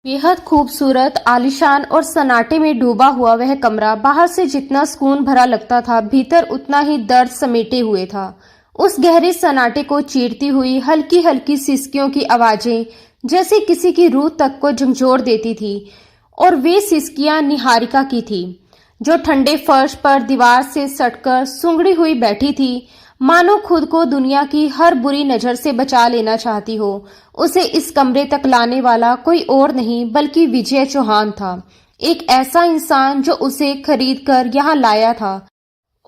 बेहद खूबसूरत, आलीशान और सन्नाटे में डूबा हुआ वह कमरा बाहर से जितना सुकून भरा लगता था, भीतर उतना ही दर्द समेटे हुए था। उस गहरे सन्नाटे को चीरती हुई हल्की हल्की सिसकियों की आवाजें जैसे किसी की रूह तक को झंझोर देती थी। और वे सिसकियां निहारिका की थी, जो ठंडे फर्श पर दीवार से सटकर सूंघड़ी हुई बैठी थी, मानो खुद को दुनिया की हर बुरी नजर से बचा लेना चाहती हो। उसे इस कमरे तक लाने वाला कोई और नहीं बल्कि विजय चौहान था, एक ऐसा इंसान जो उसे खरीद कर यहाँ लाया था।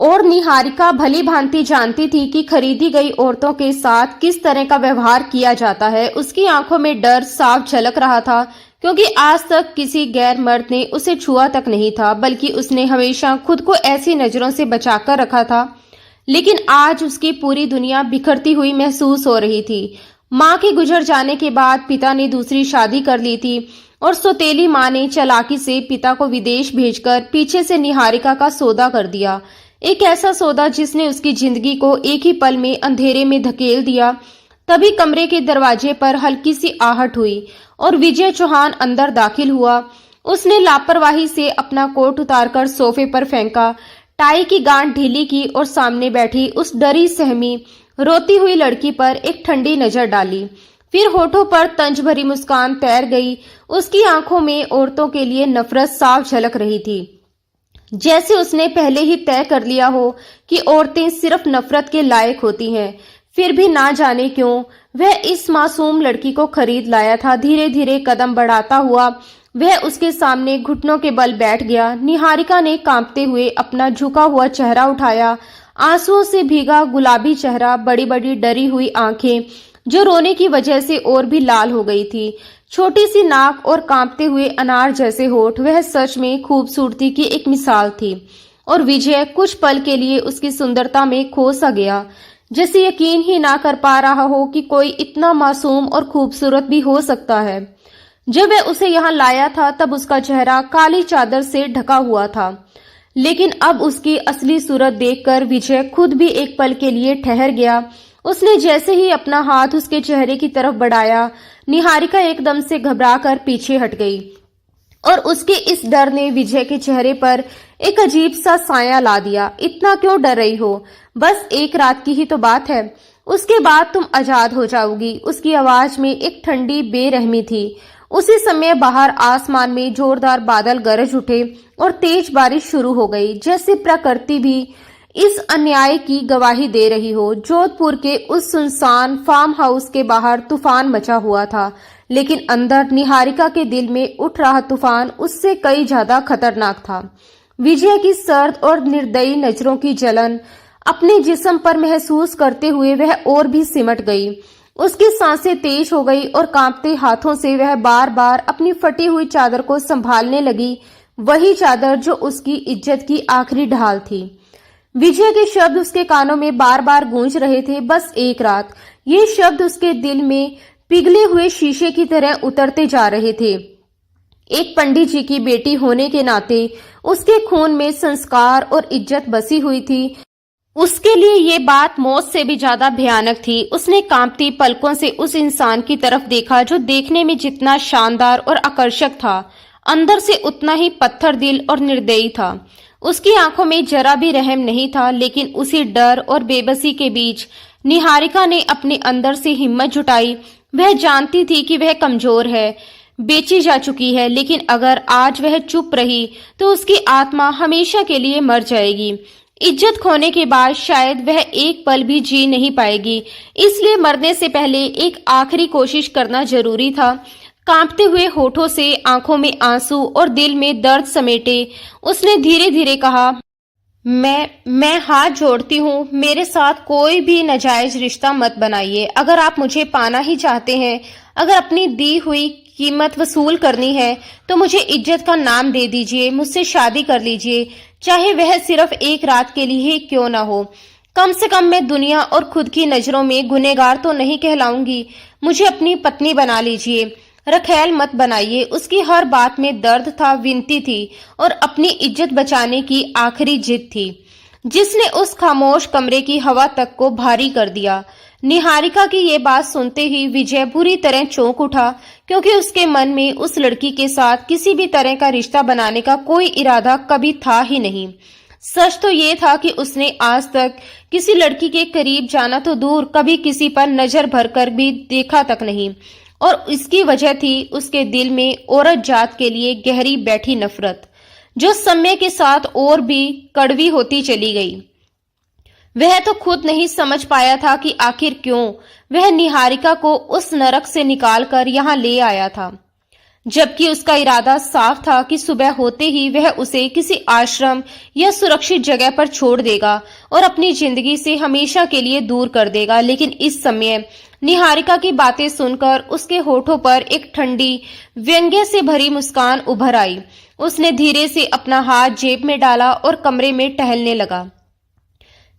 और निहारिका भली भांति जानती थी कि खरीदी गई औरतों के साथ किस तरह का व्यवहार किया जाता है। उसकी आंखों में डर साफ झलक रहा था, क्योंकि आज तक किसी गैर मर्द ने उसे छुआ तक नहीं था, बल्कि उसने हमेशा खुद को ऐसी नजरों से बचाकर रखा था। लेकिन आज उसकी पूरी दुनिया बिखरती हुई महसूस हो रही थी। माँ के गुजर जाने के बाद पिता ने दूसरी शादी कर ली थी और सौतेली माँ ने चालाकी से पिता को विदेश भेजकर पीछे से निहारिका का सौदा कर दिया। एक ऐसा सौदा जिसने उसकी जिंदगी को एक ही पल में अंधेरे में धकेल दिया। तभी कमरे के दरवाजे पर हल्की सी आहट हुई और विजय चौहान अंदर दाखिल हुआ। उसने लापरवाही से अपना कोट उतारकर सोफे पर फेंका, टाई की गांठ ढीली की और सामने बैठी उस डरी सहमी रोती हुई लड़की पर एक ठंडी नजर डाली। फिर होठों पर तंज भरी मुस्कान तैर गई। उसकी आंखों में औरतों के लिए नफरत साफ झलक रही थी, जैसे उसने पहले ही तय कर लिया हो कि औरतें सिर्फ नफरत के लायक होती हैं। फिर भी ना जाने क्यों वह इस मासूम लड़की को खरीद लाया था। धीरे धीरे कदम बढ़ाता हुआ वह उसके सामने घुटनों के बल बैठ गया। निहारिका ने कांपते हुए अपना झुका हुआ चेहरा उठाया, आंसुओं से भीगा गुलाबी चेहरा, बड़ी बड़ी डरी हुई आंखें जो रोने की वजह से और भी लाल हो गई थी, छोटी सी नाक और कांपते हुए अनार जैसे होठ। वह सच में खूबसूरती की एक मिसाल थी और विजय कुछ पल के लिए उसकी सुंदरता में खो सा गया, जैसे यकीन ही ना कर पा रहा हो कि कोई इतना मासूम और खूबसूरत भी हो सकता है। जब वह उसे यहाँ लाया था तब उसका चेहरा काली चादर से ढका हुआ था, लेकिन अब उसकी असली सूरत देखकर विजय खुद भी एक पल के लिए ठहर गया। उसने जैसे ही अपना हाथ उसके चेहरे की तरफ बढ़ाया, निहारिका एकदम से घबराकर पीछे हट गई और उसके इस डर ने विजय के चेहरे पर एक अजीब सा साया ला दिया। इतना क्यों डर रही हो? बस एक रात की ही तो बात है, उसके बाद तुम आजाद हो जाओगी। उसकी आवाज में एक ठंडी बेरहमी थी। उसी समय बाहर आसमान में जोरदार बादल गरज उठे और तेज बारिश शुरू हो गई, जैसे प्रकृति भी इस अन्याय की गवाही दे रही हो। जोधपुर के उस सुनसान फार्म हाउस के बाहर तूफान मचा हुआ था, लेकिन अंदर निहारिका के दिल में उठ रहा तूफान उससे कई ज्यादा खतरनाक था। विजय की सर्द और निर्दयी नजरों की जलन अपने जिस्म पर महसूस करते हुए वह और भी सिमट गई। उसकी सांसें तेज हो गई और कांपते हाथों से वह बार बार अपनी फटी हुई चादर को संभालने लगी, वही चादर जो उसकी इज्जत की आखिरी ढाल थी। विजय के शब्द उसके कानों में बार बार गूंज रहे थे, बस एक रात। ये शब्द उसके दिल में पिघले हुए शीशे की तरह उतरते जा रहे थे। एक पंडित जी की बेटी होने के नाते उसके खून में संस्कार और इज्जत बसी हुई थी। उसके लिए ये बात मौत से भी ज्यादा भयानक थी। उसने कांपती पलकों से उस इंसान की तरफ देखा जो देखने में जितना शानदार और आकर्षक था, अंदर से उतना ही पत्थर दिल और निर्दयी था। उसकी आंखों में जरा भी रहम नहीं था, लेकिन उसी डर और बेबसी के बीच निहारिका ने अपने अंदर से हिम्मत जुटाई। वह जानती थी कि वह कमजोर है, बेची जा चुकी है, लेकिन अगर आज वह चुप रही तो उसकी आत्मा हमेशा के लिए मर जाएगी। इज्जत खोने के बाद शायद वह एक पल भी जी नहीं पाएगी, इसलिए मरने से पहले एक आखिरी कोशिश करना जरूरी था। कांपते हुए होठों से आंखों में आंसू और दिल में दर्द समेटे उसने धीरे धीरे कहा, मैं हाथ जोड़ती हूँ, मेरे साथ कोई भी नाजायज रिश्ता मत बनाइए। अगर आप मुझे पाना ही चाहते हैं, अगर अपनी दी हुई कीमत वसूल करनी है, तो मुझे इज्जत का नाम दे दीजिए, मुझसे शादी कर लीजिए, चाहे वह सिर्फ एक रात के लिए ही क्यों ना हो। कम से कम मैं दुनिया और खुद की नजरों में गुनहगार तो नहीं कहलाऊंगी। मुझे अपनी पत्नी बना लीजिए, रखेल मत बनाइए। उसकी हर बात में दर्द था, विनती थी और अपनी इज्जत बचाने की आखिरी जिद थी। जिसने उस खामोश कमरे की हवा तक को भारी कर दिया। निहारिका की ये बात सुनते ही विजय बुरी तरह चौंक उठा, क्योंकि उसके मन में उस लड़की के साथ किसी भी तरह का रिश्ता बनाने का कोई इरादा कभी था ही नहीं। सच तो ये था कि उसने आज तक किसी लड़की के करीब जाना तो दूर, कभी किसी पर नजर भरकर भी देखा तक नहीं, और इसकी वजह थी उसके दिल में औरत जात के लिए गहरी बैठी नफरत, जो समय के साथ और भी कड़वी होती चली गई। वह तो खुद नहीं समझ पाया था कि आखिर क्यों वह निहारिका को उस नरक से निकालकर यहाँ ले आया था, जबकि उसका इरादा साफ था कि सुबह होते ही वह उसे किसी आश्रम या सुरक्षित जगह पर छोड़ देगा और अपनी जिंदगी से हमेशा के लिए दूर कर देगा। लेकिन इस समय निहारिका की बातें सुनकर उसके होठों पर एक ठंडी व्यंग्य से भरी मुस्कान उभर आई। उसने धीरे से अपना हाथ जेब में डाला और कमरे में टहलने लगा,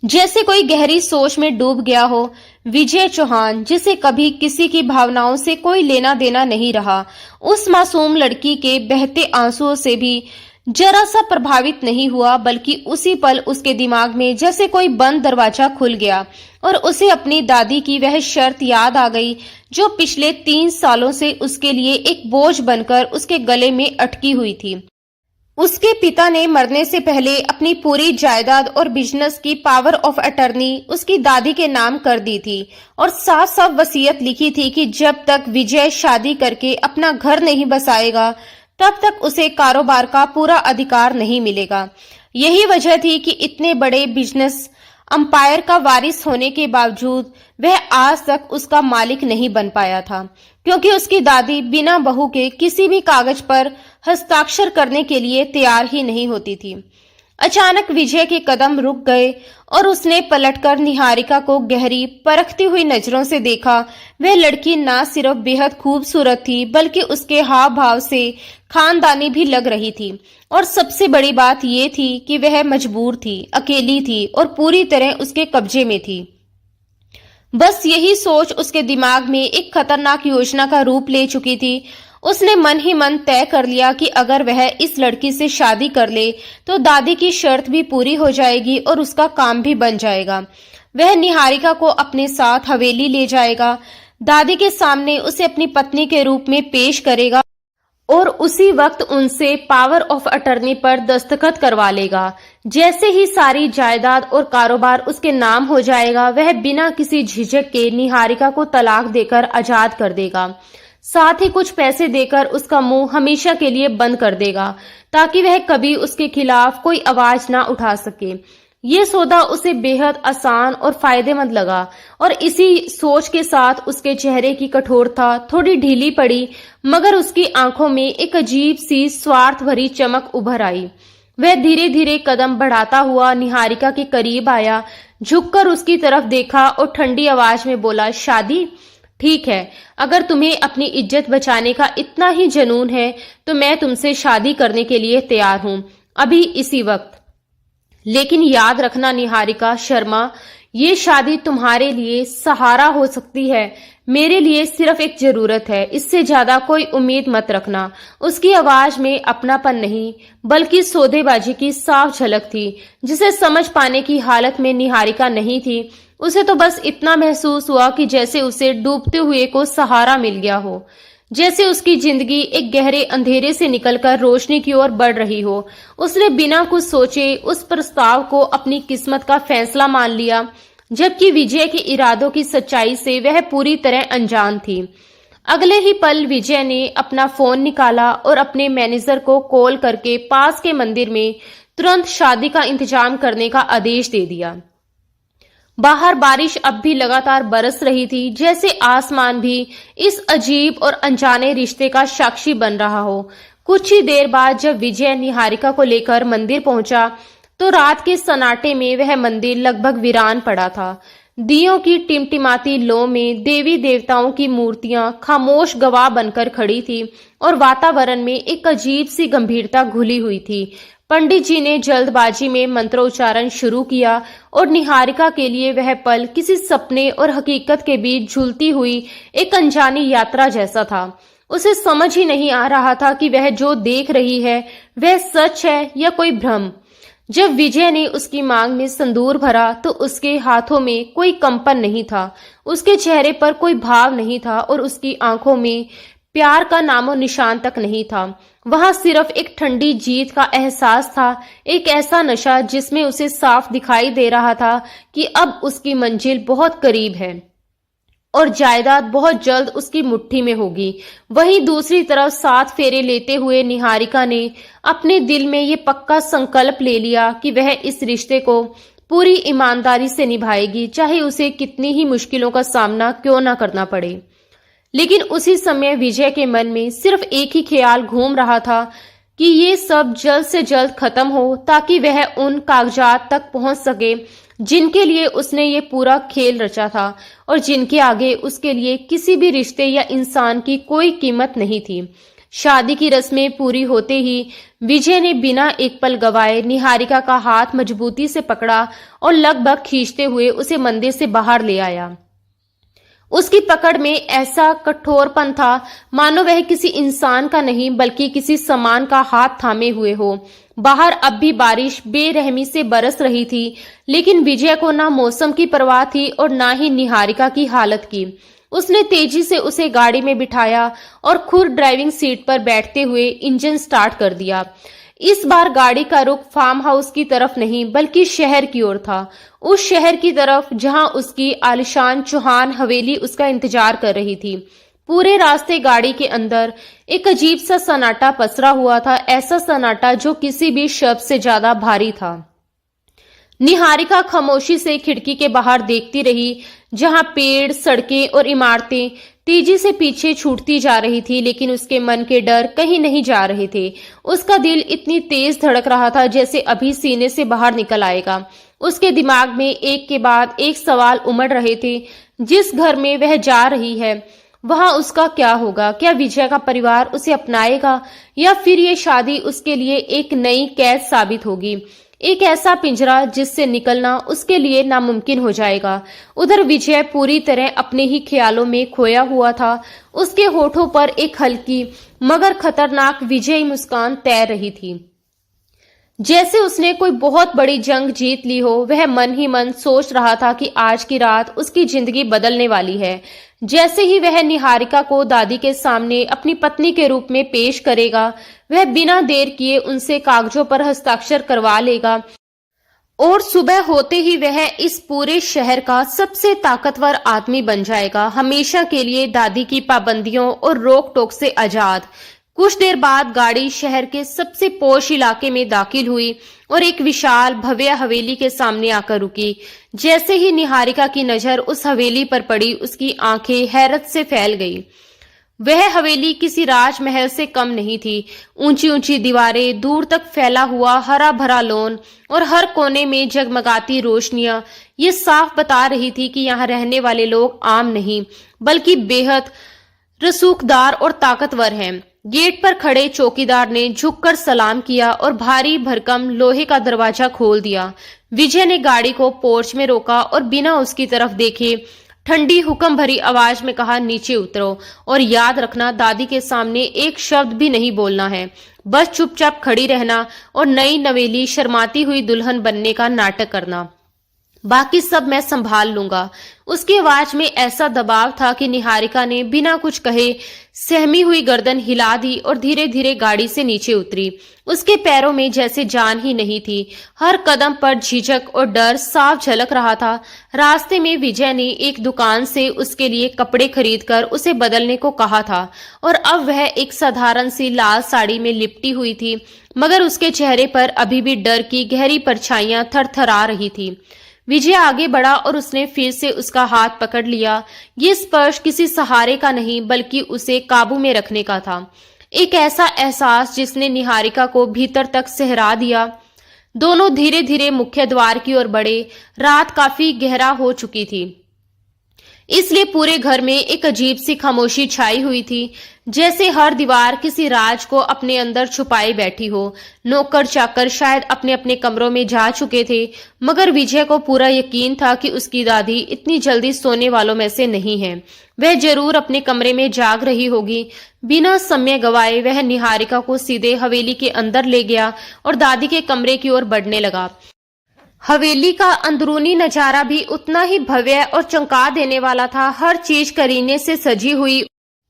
जैसे कोई गहरी सोच में डूब गया हो। विजय चौहान, जिसे कभी किसी की भावनाओं से कोई लेना देना नहीं रहा, उस मासूम लड़की के बहते आंसुओं से भी जरा सा प्रभावित नहीं हुआ, बल्कि उसी पल उसके दिमाग में जैसे कोई बंद दरवाजा खुल गया और उसे अपनी दादी की वह शर्त याद आ गई, जो पिछले 3 सालों से उसके लिए एक बोझ बनकर उसके गले में अटकी हुई थी। उसके पिता ने मरने से पहले अपनी पूरी जायदाद और बिजनेस की पावर ऑफ अटर्नी उसकी दादी के नाम कर दी थी और साफ साफ वसीयत लिखी थी कि जब तक विजय शादी करके अपना घर नहीं बसाएगा, तब तक उसे कारोबार का पूरा अधिकार नहीं मिलेगा। यही वजह थी कि इतने बड़े बिजनेस अंपायर का वारिस होने के बावजूद वह आज तक उसका मालिक नहीं बन पाया था, क्योंकि उसकी दादी बिना बहू के किसी भी कागज पर हस्ताक्षर करने के लिए तैयार ही नहीं होती थी। अचानक विजय के कदम रुक गए और उसने पलटकर निहारिका को गहरी परखती हुई नजरों से देखा। वह लड़की ना सिर्फ बेहद खूबसूरत थी, बल्कि उसके हाव भाव से खानदानी भी लग रही थी, और सबसे बड़ी बात यह थी कि वह मजबूर थी, अकेली थी और पूरी तरह उसके कब्जे में थी। बस यही सोच उसके दिमाग में एक खतरनाक योजना का रूप ले चुकी थी। उसने मन ही मन तय कर लिया कि अगर वह इस लड़की से शादी कर ले तो दादी की शर्त भी पूरी हो जाएगी और उसका काम भी बन जाएगा। वह निहारिका को अपने साथ हवेली ले जाएगा, दादी के सामने उसे अपनी पत्नी के रूप में पेश करेगा और उसी वक्त उनसे पावर ऑफ अटर्नी पर दस्तखत करवा लेगा। जैसे ही सारी जायदाद और कारोबार उसके नाम हो जाएगा, वह बिना किसी झिझक के निहारिका को तलाक देकर आजाद कर देगा। साथ ही कुछ पैसे देकर उसका मुंह हमेशा के लिए बंद कर देगा, ताकि वह कभी उसके खिलाफ कोई आवाज ना उठा सके। ये सौदा उसे बेहद आसान और फायदेमंद लगा, और इसी सोच के साथ उसके चेहरे की कठोरता थोड़ी ढीली पड़ी, मगर उसकी आंखों में एक अजीब सी स्वार्थ भरी चमक उभर आई। वह धीरे धीरे कदम बढ़ाता हुआ निहारिका के करीब आया, झुककर उसकी तरफ देखा और ठंडी आवाज में बोला, शादी? ठीक है, अगर तुम्हें अपनी इज्जत बचाने का इतना ही जुनून है तो मैं तुमसे शादी करने के लिए तैयार हूं, अभी इसी वक्त। लेकिन याद रखना निहारिका शर्मा, ये शादी तुम्हारे लिए सहारा हो सकती है, मेरे लिए सिर्फ एक जरूरत है, इससे ज्यादा कोई उम्मीद मत रखना। उसकी आवाज में अपनापन नहीं, बल्कि सौदेबाजी की साफ झलक थी, जिसे समझ पाने की हालत में निहारिका नहीं थी। उसे तो बस इतना महसूस हुआ कि जैसे उसे डूबते हुए को सहारा मिल गया हो, जैसे उसकी जिंदगी एक गहरे अंधेरे से निकलकर रोशनी की ओर बढ़ रही हो। उसने बिना कुछ सोचे उस प्रस्ताव को अपनी किस्मत का फैसला मान लिया, जबकि विजय के इरादों की सच्चाई से वह पूरी तरह अनजान थी। अगले ही पल विजय ने अपना फोन निकाला और अपने मैनेजर को कॉल करके पास के मंदिर में तुरंत शादी का इंतजाम करने का आदेश दे दिया। बाहर बारिश अब भी लगातार बरस रही थी, जैसे आसमान भी इस अजीब और अनजाने रिश्ते का साक्षी बन रहा हो। कुछ ही देर बाद जब विजय निहारिका को लेकर मंदिर पहुंचा, तो रात के सन्नाटे में वह मंदिर लगभग वीरान पड़ा था। दियों की टिमटिमाती लौ में देवी देवताओं की मूर्तियां खामोश गवाह बनकर खड़ी थी और वातावरण में एक अजीब सी गंभीरता घुली हुई थी। पंडित जी ने जल्दबाजी में मंत्रोच्चारण शुरू किया और निहारिका के लिए वह पल किसी सपने और हकीकत के बीच झूलती हुई एक अनजानी यात्रा जैसा था। उसे समझ ही नहीं आ रहा था कि वह जो देख रही है वह सच है या कोई भ्रम। जब विजय ने उसकी मांग में संदूर भरा तो उसके हाथों में कोई कंपन नहीं था, उसके चेहरे पर कोई भाव नहीं था और उसकी आंखों में प्यार का नामो निशान तक नहीं था। वहां सिर्फ एक ठंडी जीत का एहसास था, एक ऐसा नशा जिसमें उसे साफ दिखाई दे रहा था कि अब उसकी मंजिल बहुत करीब है और जायदाद बहुत जल्द उसकी मुट्ठी में होगी। वहीं दूसरी तरफ 7 फेरे लेते हुए निहारिका ने अपने दिल में ये पक्का संकल्प ले लिया कि वह इस रिश्ते को पूरी ईमानदारी से निभाएगी, चाहे उसे कितनी ही मुश्किलों का सामना क्यों ना करना पड़े। लेकिन उसी समय विजय के मन में सिर्फ एक ही ख्याल घूम रहा था कि ये सब जल्द से जल्द खत्म हो, ताकि वह उन कागजात तक पहुंच सके जिनके लिए उसने ये पूरा खेल रचा था और जिनके आगे उसके लिए किसी भी रिश्ते या इंसान की कोई कीमत नहीं थी। शादी की रस्में पूरी होते ही विजय ने बिना एक पल गवाए निहारिका का हाथ मजबूती से पकड़ा और लगभग खींचते हुए उसे मंदिर से बाहर ले आया। उसकी पकड़ में ऐसा कठोरपन था मानो वह किसी इंसान का नहीं बल्कि किसी सामान का हाथ थामे हुए हो। बाहर अब भी बारिश बेरहमी से बरस रही थी, लेकिन विजय को ना मौसम की परवाह थी और ना ही निहारिका की हालत की। उसने तेजी से उसे गाड़ी में बिठाया और खुद ड्राइविंग सीट पर बैठते हुए इंजन स्टार्ट कर दिया। इस बार गाड़ी का रुख फार्म हाउस की तरफ नहीं बल्कि शहर की ओर था, उस शहर की तरफ जहां उसकी आलिशान चौहान हवेली उसका इंतजार कर रही थी। पूरे रास्ते गाड़ी के अंदर एक अजीब सा सन्नाटा पसरा हुआ था, ऐसा सन्नाटा जो किसी भी शब्द से ज्यादा भारी था। निहारिका खामोशी से खिड़की के बाहर देखती रही, जहां पेड़, सड़कें और इमारतें तेजी से पीछे छूटती जा रही थी, लेकिन उसके मन के डर कहीं नहीं जा रहे थे। उसका दिल इतनी तेज धड़क रहा था जैसे अभी सीने से बाहर निकल आएगा। उसके दिमाग में एक के बाद एक सवाल उमड़ रहे थे। जिस घर में वह जा रही है वहां उसका क्या होगा? क्या विजय का परिवार उसे अपनाएगा या फिर ये शादी उसके लिए एक नई कैद साबित होगी, एक ऐसा पिंजरा जिससे निकलना उसके लिए नामुमकिन हो जाएगा। उधर विजय पूरी तरह अपने ही ख्यालों में खोया हुआ था। उसके होठों पर एक हल्की मगर खतरनाक विजयी मुस्कान तैर रही थी, जैसे उसने कोई बहुत बड़ी जंग जीत ली हो। वह मन ही मन सोच रहा था कि आज की रात उसकी जिंदगी बदलने वाली है। जैसे ही वह निहारिका को दादी के सामने अपनी पत्नी के रूप में पेश करेगा, वह बिना देर किए उनसे कागजों पर हस्ताक्षर करवा लेगा और सुबह होते ही वह इस पूरे शहर का सबसे ताकतवर आदमी बन जाएगा, हमेशा के लिए दादी की पाबंदियों और रोक टोक से आजाद। कुछ देर बाद गाड़ी शहर के सबसे पोश इलाके में दाखिल हुई और एक विशाल भव्य हवेली के सामने आकर रुकी। जैसे ही निहारिका की नजर उस हवेली पर पड़ी, उसकी आंखें हैरत से फैल गई। वह हवेली किसी राजमहल से कम नहीं थी। ऊंची ऊंची दीवारें, दूर तक फैला हुआ हरा भरा लॉन और हर कोने में जगमगाती रोशनियां ये साफ बता रही थी कि यहाँ रहने वाले लोग आम नहीं बल्कि बेहद रसूखदार और ताकतवर हैं। गेट पर खड़े चौकीदार ने झुककर सलाम किया और भारी भरकम लोहे का दरवाजा खोल दिया। विजय ने गाड़ी को पोर्च में रोका और बिना उसकी तरफ देखे ठंडी हुक्म भरी आवाज में कहा, नीचे उतरो और याद रखना दादी के सामने एक शब्द भी नहीं बोलना है, बस चुपचाप खड़ी रहना और नई नवेली शर्माती हुई दुल्हन बनने का नाटक करना, बाकी सब मैं संभाल लूंगा। उसकी आवाज में ऐसा दबाव था कि निहारिका ने बिना कुछ कहे सहमी हुई गर्दन हिला दी और धीरे धीरे गाड़ी से नीचे उतरी। उसके पैरों में जैसे जान ही नहीं थी। हर कदम पर झिझक और डर साफ झलक रहा था। रास्ते में विजय ने एक दुकान से उसके लिए कपड़े खरीदकर उसे बदलने को कहा था और अब वह एक साधारण सी लाल साड़ी में लिपटी हुई थी, मगर उसके चेहरे पर अभी भी डर की गहरी परछाइयां थरथरा रही थी। विजय आगे बढ़ा और उसने फिर से उसका हाथ पकड़ लिया। ये स्पर्श किसी सहारे का नहीं बल्कि उसे काबू में रखने का था, एक ऐसा एहसास जिसने निहारिका को भीतर तक सहरा दिया। दोनों धीरे धीरे मुख्य द्वार की ओर बढ़े। रात काफी गहरा हो चुकी थी। इसलिए पूरे घर में एक अजीब सी खामोशी छाई हुई थी, जैसे हर दीवार किसी राज को अपने अंदर छुपाए बैठी हो। नौकर चाकर शायद अपने अपने कमरों में जा चुके थे, मगर विजय को पूरा यकीन था कि उसकी दादी इतनी जल्दी सोने वालों में से नहीं है। वह जरूर अपने कमरे में जाग रही होगी। बिना समय गवाए वह निहारिका को सीधे हवेली के अंदर ले गया और दादी के कमरे की ओर बढ़ने लगा। हवेली का अंदरूनी नजारा भी उतना ही भव्य और चौंका देने वाला था। हर चीज करीने से सजी हुई,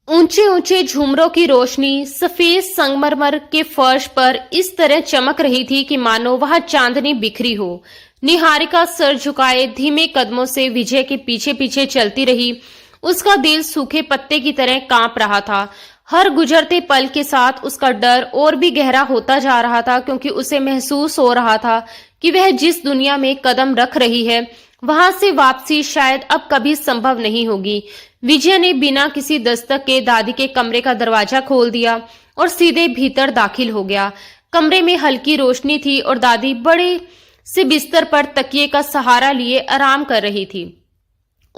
ऊंचे ऊंचे झूमरों की रोशनी सफेद संगमरमर के फर्श पर इस तरह चमक रही थी कि मानो वहां चांदनी बिखरी हो। निहारिका सर झुकाए धीमे कदमों से विजय के पीछे पीछे चलती रही। उसका दिल सूखे पत्ते की तरह कांप रहा था। हर गुजरते पल के साथ उसका डर और भी गहरा होता जा रहा था, क्योंकि उसे महसूस हो रहा था कि वह जिस दुनिया में कदम रख रही है वहां से वापसी शायद अब कभी संभव नहीं होगी। विजय ने बिना किसी दस्तक के दादी के कमरे का दरवाजा खोल दिया और सीधे भीतर दाखिल हो गया। कमरे में हल्की रोशनी थी और दादी बड़े से बिस्तर पर तकिए का सहारा लिए आराम कर रही थी।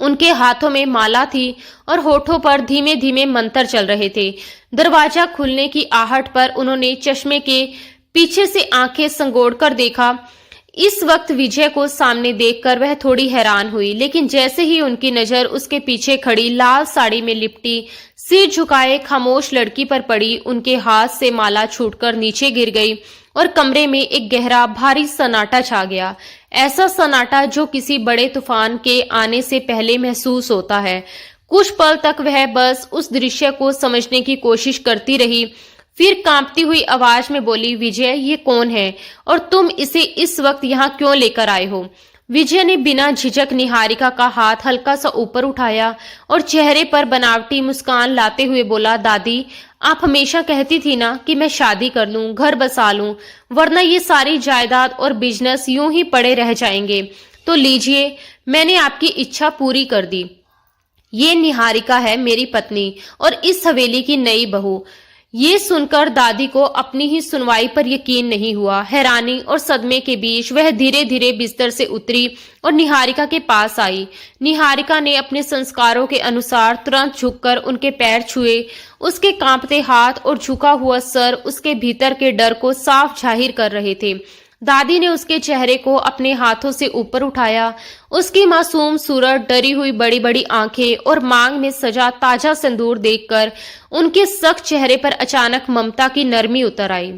उनके हाथों में माला थी और होठों पर धीमे धीमे मंत्र चल रहे थे। दरवाजा खुलने की आहट पर उन्होंने चश्मे के पीछे से आंखें संगोड़कर देखा। इस वक्त विजय को सामने देखकर वह थोड़ी हैरान हुई, लेकिन जैसे ही उनकी नजर उसके पीछे खड़ी लाल साड़ी में लिपटी सिर झुकाए खामोश लड़की पर पड़ी, उनके हाथ से माला छूटकर नीचे गिर गई और कमरे में एक गहरा भारी सन्नाटा छा गया। ऐसा सन्नाटा जो किसी बड़े तूफान के आने से पहले महसूस होता है। कुछ पल तक वह बस उस दृश्य को समझने की कोशिश करती रही, फिर कांपती हुई आवाज में बोली, विजय, ये कौन है और तुम इसे इस वक्त यहाँ क्यों लेकर आए हो? विजय ने बिना झिझक निहारिका का हाथ हल्का सा ऊपर उठाया और चेहरे पर बनावटी मुस्कान लाते हुए बोला, दादी, आप हमेशा कहती थी ना कि मैं शादी कर लूं, घर बसा लूं, वरना ये सारी जायदाद और बिजनेस यूं ही पड़े रह जाएंगे। तो लीजिए, मैंने आपकी इच्छा पूरी कर दी। ये निहारिका है मेरी पत्नी और इस हवेली की नई बहू। ये सुनकर दादी को अपनी ही सुनवाई पर यकीन नहीं हुआ। हैरानी और सदमे के बीच वह धीरे धीरे बिस्तर से उतरी और निहारिका के पास आई। निहारिका ने अपने संस्कारों के अनुसार तुरंत झुककर उनके पैर छुए। उसके कांपते हाथ और झुका हुआ सर उसके भीतर के डर को साफ जाहिर कर रहे थे। दादी ने उसके चेहरे को अपने हाथों से ऊपर उठाया। उसकी मासूम सूरत, डरी हुई बड़ी बड़ी आंखें और मांग में सजा ताजा सिंदूर देखकर उनके सख्त चेहरे पर अचानक ममता की नरमी उतर आई।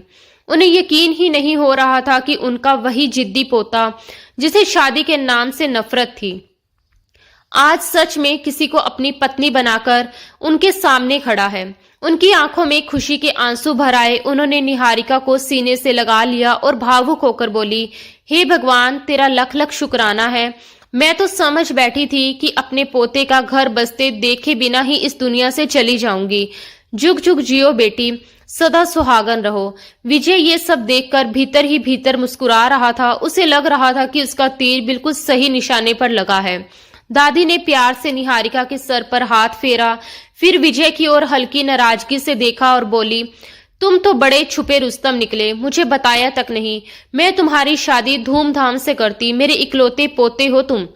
उन्हें यकीन ही नहीं हो रहा था कि उनका वही जिद्दी पोता जिसे शादी के नाम से नफरत थी, आज सच में किसी को अपनी पत्नी बनाकर उनके सामने खड़ा है। उनकी आंखों में खुशी के आंसू भर आए। उन्होंने निहारिका को सीने से लगा लिया और भावुक होकर बोली, हे भगवान, तेरा लख लख शुक्राना है। मैं तो समझ बैठी थी कि अपने पोते का घर बसते देखे बिना ही इस दुनिया से चली जाऊंगी। जुग जुग जियो बेटी, सदा सुहागन रहो। विजय ये सब देखकर भीतर ही भीतर मुस्कुरा रहा था। उसे लग रहा था कि उसका तीर बिल्कुल सही निशाने पर लगा है। दादी ने प्यार से निहारिका के सर पर हाथ फेरा, फिर विजय की ओर हल्की नाराजगी से देखा और बोली, तुम तो बड़े छुपे रुस्तम निकले, मुझे बताया तक नहीं। मैं तुम्हारी शादी धूमधाम से करती, मेरे इकलौते पोते हो तुम।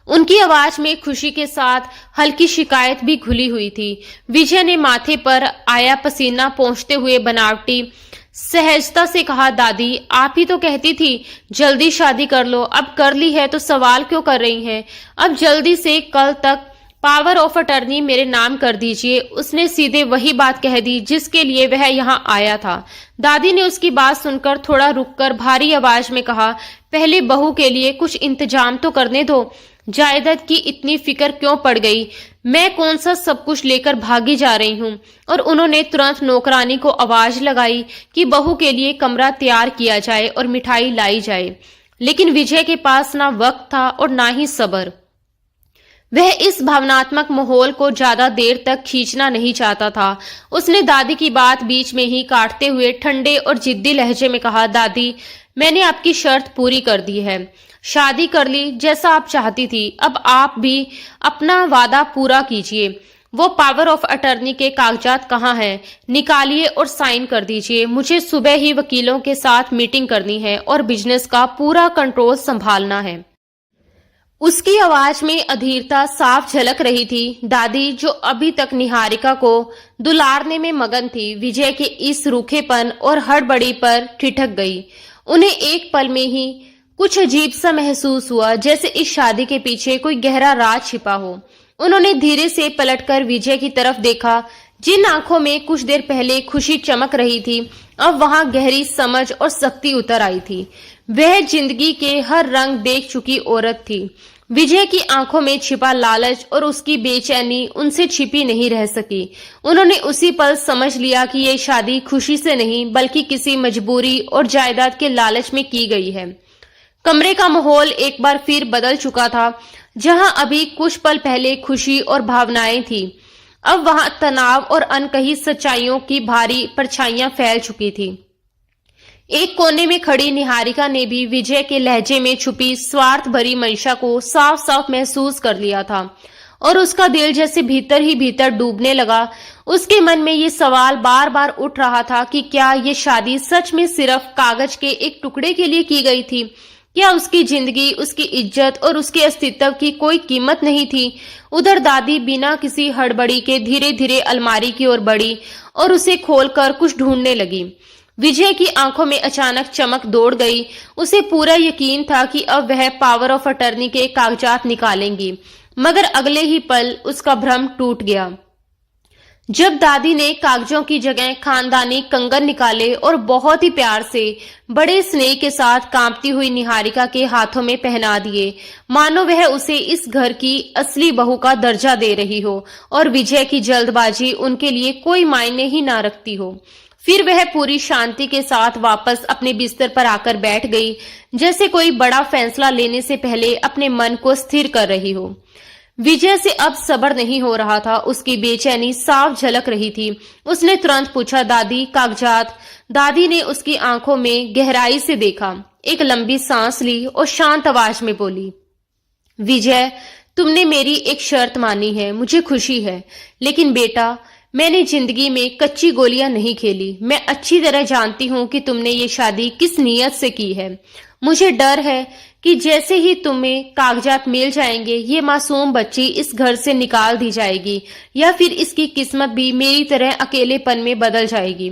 उनकी आवाज में खुशी के साथ हल्की शिकायत भी घुली हुई थी। विजय ने माथे पर आया पसीना पोंछते हुए बनावटी सहजता से कहा, दादी, आप ही तो कहती थी जल्दी शादी कर लो, अब कर ली है तो सवाल क्यों कर रही हैं? अब जल्दी से कल तक पावर ऑफ अटर्नी मेरे नाम कर दीजिए। उसने सीधे वही बात कह दी जिसके लिए वह यहाँ आया था। दादी ने उसकी बात सुनकर थोड़ा रुककर भारी आवाज में कहा, पहले बहू के लिए कुछ इंतजाम तो करने दो। जायदाद की इतनी फिक्र क्यों पड़ गई? मैं कौन सा सब कुछ लेकर भागी जा रही हूँ। और उन्होंने तुरंत नौकरानी को आवाज लगाई कि बहू के लिए कमरा तैयार किया जाए और मिठाई लाई जाए। लेकिन विजय के पास ना वक्त था और ना ही सब्र। वह इस भावनात्मक माहौल को ज्यादा देर तक खींचना नहीं चाहता था। उसने दादी की बात बीच में ही काटते हुए ठंडे और जिद्दी लहजे में कहा, दादी, मैंने आपकी शर्त पूरी कर दी है, शादी कर ली जैसा आप चाहती थी। अब आप भी अपना वादा पूरा कीजिए। वो पावर ऑफ अटर्नी के कागजात कहाँ हैं? निकालिए और साइन कर दीजिए। मुझे सुबह ही वकीलों के साथ मीटिंग करनी है और बिजनेस का पूरा कंट्रोल संभालना है। उसकी आवाज में अधीरता साफ झलक रही थी। दादी, जो अभी तक निहारिका को दुलारने में मगन थी, विजय के इस रूखेपन और हड़बड़ी पर ठिठक गई। उन्हें एक पल में ही कुछ अजीब सा महसूस हुआ, जैसे इस शादी के पीछे कोई गहरा राज छिपा हो। उन्होंने धीरे से पलटकर विजय की तरफ देखा। जिन आंखों में कुछ देर पहले खुशी चमक रही थी, अब वहां गहरी समझ और सख्ती उतर आई थी। वह जिंदगी के हर रंग देख चुकी औरत थी। विजय की आंखों में छिपा लालच और उसकी बेचैनी उनसे छिपी नहीं रह सकी। उन्होंने उसी पल समझ लिया कि ये शादी खुशी से नहीं, बल्कि किसी मजबूरी और जायदाद के लालच में की गई है। कमरे का माहौल एक बार फिर बदल चुका था। जहां अभी कुछ पल पहले खुशी और भावनाएं थी, अब वहां तनाव और अनकही सच्चाइयों की भारी परछाइयां फैल चुकी थी। एक कोने में खड़ी निहारिका ने भी विजय के लहजे में छुपी स्वार्थ भरी मंशा को साफ साफ महसूस कर लिया था और उसका दिल जैसे भीतर ही भीतर डूबने लगा। उसके मन में ये सवाल बार बार उठ रहा था कि क्या ये शादी सच में सिर्फ कागज के एक टुकड़े के लिए की गई थी? क्या उसकी जिंदगी, उसकी इज्जत और उसके अस्तित्व की कोई कीमत नहीं थी? उधर दादी बिना किसी हड़बड़ी के धीरे धीरे अलमारी की ओर बढ़ी और उसे खोलकर कुछ ढूंढने लगी। विजय की आंखों में अचानक चमक दौड़ गई। उसे पूरा यकीन था कि अब वह पावर ऑफ अटर्नी के कागजात निकालेंगी, मगर अगले ही पल उसका भ्रम टूट गया जब दादी ने कागजों की जगह खानदानी कंगन निकाले और बहुत ही प्यार से, बड़े स्नेह के साथ कांपती हुई निहारिका के हाथों में पहना दिए, मानो वह उसे इस घर की असली बहू का दर्जा दे रही हो और विजय की जल्दबाजी उनके लिए कोई मायने ही ना रखती हो। फिर वह पूरी शांति के साथ वापस अपने बिस्तर पर आकर बैठ गई, जैसे कोई बड़ा फैसला लेने से पहले अपने मन को स्थिर कर रही हो। विजय से अब सब्र नहीं हो रहा था। उसकी बेचैनी साफ झलक रही थी। उसने तुरंत पूछा, दादी, कागजात? दादी ने उसकी आंखों में गहराई से देखा, एक लंबी सांस ली और शांत आवाज में बोली, विजय, तुमने मेरी एक शर्त मानी है, मुझे खुशी है, लेकिन बेटा, मैंने जिंदगी में कच्ची गोलियां नहीं खेली। मैं अच्छी तरह जानती हूं कि तुमने ये शादी किस नीयत से की है। मुझे डर है कि जैसे ही तुम्हें कागजात मिल जाएंगे, ये मासूम बच्ची इस घर से निकाल दी जाएगी या फिर इसकी किस्मत भी मेरी तरह अकेलेपन में बदल जाएगी।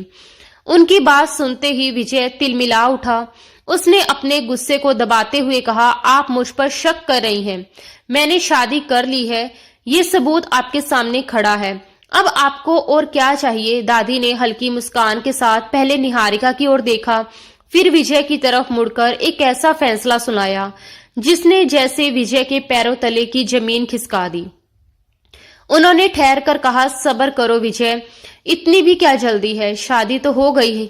उनकी बात सुनते ही विजय तिलमिला उठा। उसने अपने गुस्से को दबाते हुए कहा, आप मुझ पर शक कर रही हैं। मैंने शादी कर ली है, ये सबूत आपके सामने खड़ा है। अब आपको और क्या चाहिए? दादी ने हल्की मुस्कान के साथ पहले निहारिका की ओर देखा, फिर विजय की तरफ मुड़कर एक ऐसा फैसला सुनाया जिसने जैसे विजय के पैरों तले की जमीन खिसका दी। उन्होंने ठहर कर कहा, सब्र करो विजय, इतनी भी क्या जल्दी है? शादी तो हो गई है,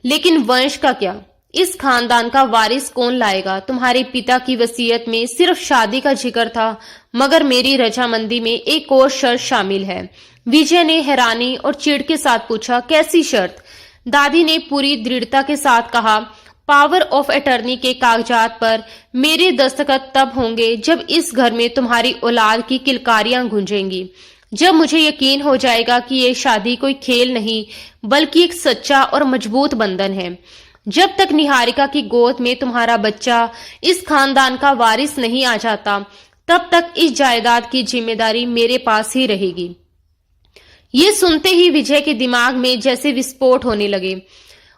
लेकिन वंश का क्या? इस खानदान का वारिस कौन लाएगा? तुम्हारे पिता की वसीयत में सिर्फ शादी का जिक्र था, मगर मेरी रजामंदी में एक और शर्त शामिल है। विजय ने हैरानी और चिढ़ के साथ पूछा, कैसी शर्त? दादी ने पूरी दृढ़ता के साथ कहा, पावर ऑफ अटर्नी के कागजात पर मेरे दस्तखत तब होंगे जब इस घर में तुम्हारी औलाद की किलकारियां गूंजेंगी, जब मुझे यकीन हो जाएगा कि ये शादी कोई खेल नहीं बल्कि एक सच्चा और मजबूत बंधन है। जब तक निहारिका की गोद में तुम्हारा बच्चा इस खानदान का वारिस नहीं आ जाता, तब तक इस जायदाद की जिम्मेदारी मेरे पास ही रहेगी। ये सुनते ही विजय के दिमाग में जैसे विस्फोट होने लगे।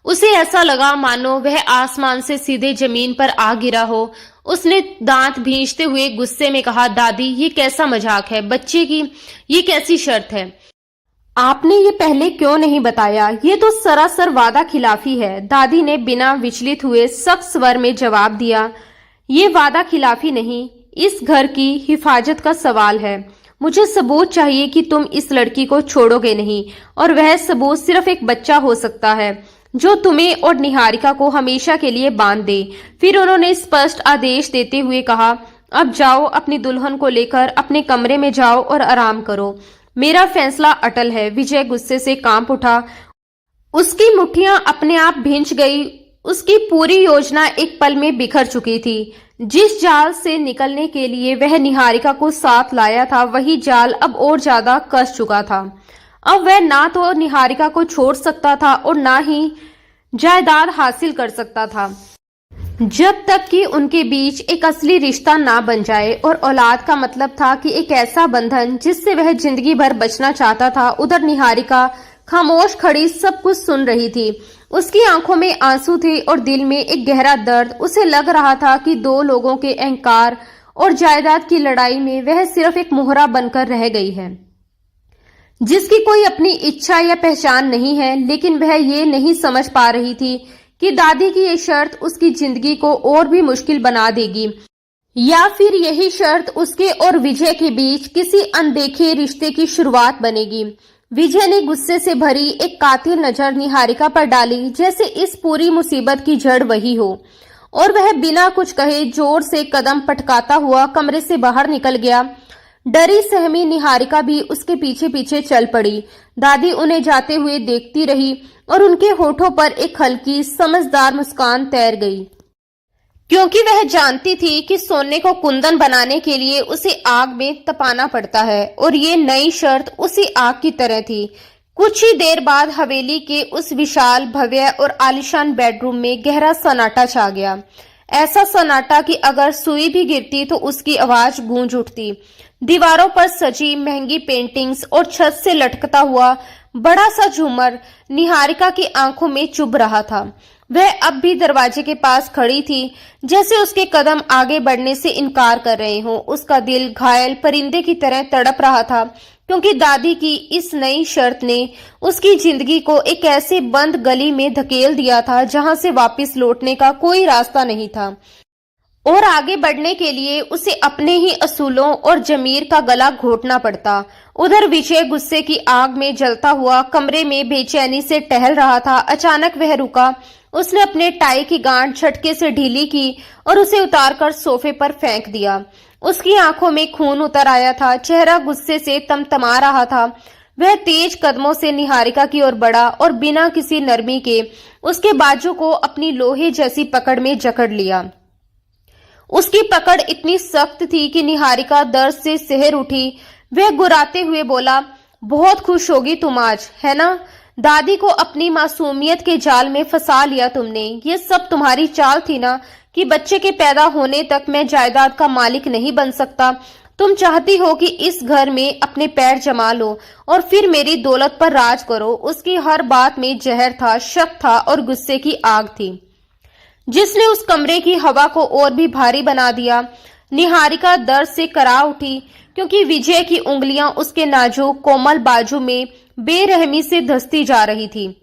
उसे ऐसा लगा मानो वह आसमान से सीधे जमीन पर आ गिरा हो। उसने दांत भींचते हुए गुस्से में कहा, दादी, ये कैसा मजाक है? बच्चे की ये कैसी शर्त है? आपने ये पहले क्यों नहीं बताया? ये तो सरासर वादा खिलाफी है। दादी ने बिना विचलित हुए सख्त स्वर में जवाब दिया, ये वादा खिलाफी नहीं, इस घर की हिफाजत का सवाल है। मुझे सबूत चाहिए कि तुम इस लड़की को छोड़ोगे नहीं, और वह सबूत सिर्फ एक बच्चा हो सकता है जो तुम्हें और निहारिका को हमेशा के लिए बांध दे। फिर उन्होंने स्पष्ट आदेश देते हुए कहा, अब जाओ, अपनी दुल्हन को लेकर अपने कमरे में जाओ और आराम करो। मेरा फैसला अटल है। विजय गुस्से से कांप उठा। उसकी मुट्ठियां अपने आप भींच गई। उसकी पूरी योजना एक पल में बिखर चुकी थी। जिस जाल से निकलने के लिए वह निहारिका को साथ लाया था, वही जाल अब और ज्यादा कस चुका था। अब वह ना तो निहारिका को छोड़ सकता था और ना ही जायदाद हासिल कर सकता था। जब तक कि उनके बीच एक असली रिश्ता ना बन जाए। और औलाद का मतलब था कि एक ऐसा बंधन जिससे वह जिंदगी भर बचना चाहता था। उधर निहारिका खामोश खड़ी सब कुछ सुन रही थी। उसकी आंखों में आंसू थे और दिल में एक गहरा दर्द। उसे लग रहा था कि दो लोगों के अहंकार और जायदाद की लड़ाई में वह सिर्फ एक मोहरा बनकर रह गई है, जिसकी कोई अपनी इच्छा या पहचान नहीं है। लेकिन वह ये नहीं समझ पा रही थी कि दादी की ये शर्त उसकी जिंदगी को और भी मुश्किल बना देगी, या फिर यही शर्त उसके और विजय के बीच किसी अनदेखे रिश्ते की शुरुआत बनेगी। विजय ने गुस्से से भरी एक कातिल नजर निहारिका पर डाली, जैसे इस पूरी मुसीबत की जड़ वही हो। और वह बिना कुछ कहे जोर से कदम पटकाता हुआ कमरे से बाहर निकल गया। डरी सहमी निहारिका भी उसके पीछे पीछे चल पड़ी। दादी उन्हें जाते हुए देखती रही और उनके होठों पर एक हल्की समझदार मुस्कान तैर गई, क्योंकि वह जानती थी कि सोने को कुंदन बनाने के लिए उसे आग में तपाना पड़ता है। और ये नई शर्त उसी आग की तरह थी। कुछ ही देर बाद हवेली के उस विशाल भव्य और आलीशान बेडरूम में गहरा सन्नाटा छा गया। ऐसा सन्नाटा कि अगर सुई भी गिरती तो उसकी आवाज गूंज उठती। दीवारों पर सजी महंगी पेंटिंग्स और छत से लटकता हुआ बड़ा सा झूमर निहारिका की आंखों में चुभ रहा था। वह अब भी दरवाजे के पास खड़ी थी, जैसे उसके कदम आगे बढ़ने से इनकार कर रहे हों। उसका दिल घायल परिंदे की तरह तड़प रहा था, क्योंकि दादी की इस नई शर्त ने उसकी जिंदगी को एक ऐसे बंद गली में धकेल दिया था जहां से वापस लौटने का कोई रास्ता नहीं था। और आगे बढ़ने के लिए उसे अपने ही असूलों और जमीर का गला घोटना पड़ता। उधर विजय गुस्से की आग में जलता हुआ कमरे में बेचैनी से टहल रहा था। अचानक वह रुका। उसने अपने टाई की गांठ झटके से ढीली की और उसे उतारकर सोफे पर फेंक दिया। उसकी आंखों में खून उतर आया था, चेहरा गुस्से से तमतमा रहा था। वह तेज कदमों से निहारिका की ओर बढ़ा और बिना किसी नरमी के उसके बाजू को अपनी लोहे जैसी पकड़ में जकड़ लिया। उसकी पकड़ इतनी सख्त थी कि निहारिका दर्द से सिहर उठी। वह गुर्राते हुए बोला, बहुत खुश होगी तुम आज, है ना? दादी को अपनी मासूमियत के जाल में फंसा लिया तुमने। ये सब तुम्हारी चाल थी ना, कि बच्चे के पैदा होने तक मैं जायदाद का मालिक नहीं बन सकता। तुम चाहती हो कि इस घर में अपने पैर जमा लो और फिर मेरी दौलत पर राज करो। उसकी हर बात में जहर था, शक था और गुस्से की आग थी, जिसने उस कमरे की हवा को और भी भारी बना दिया। निहारिका दर्द से करा उठी, क्योंकि विजय की उंगलियां उसके नाजुक कोमल बाजू में बेरहमी से धंसती जा रही थी।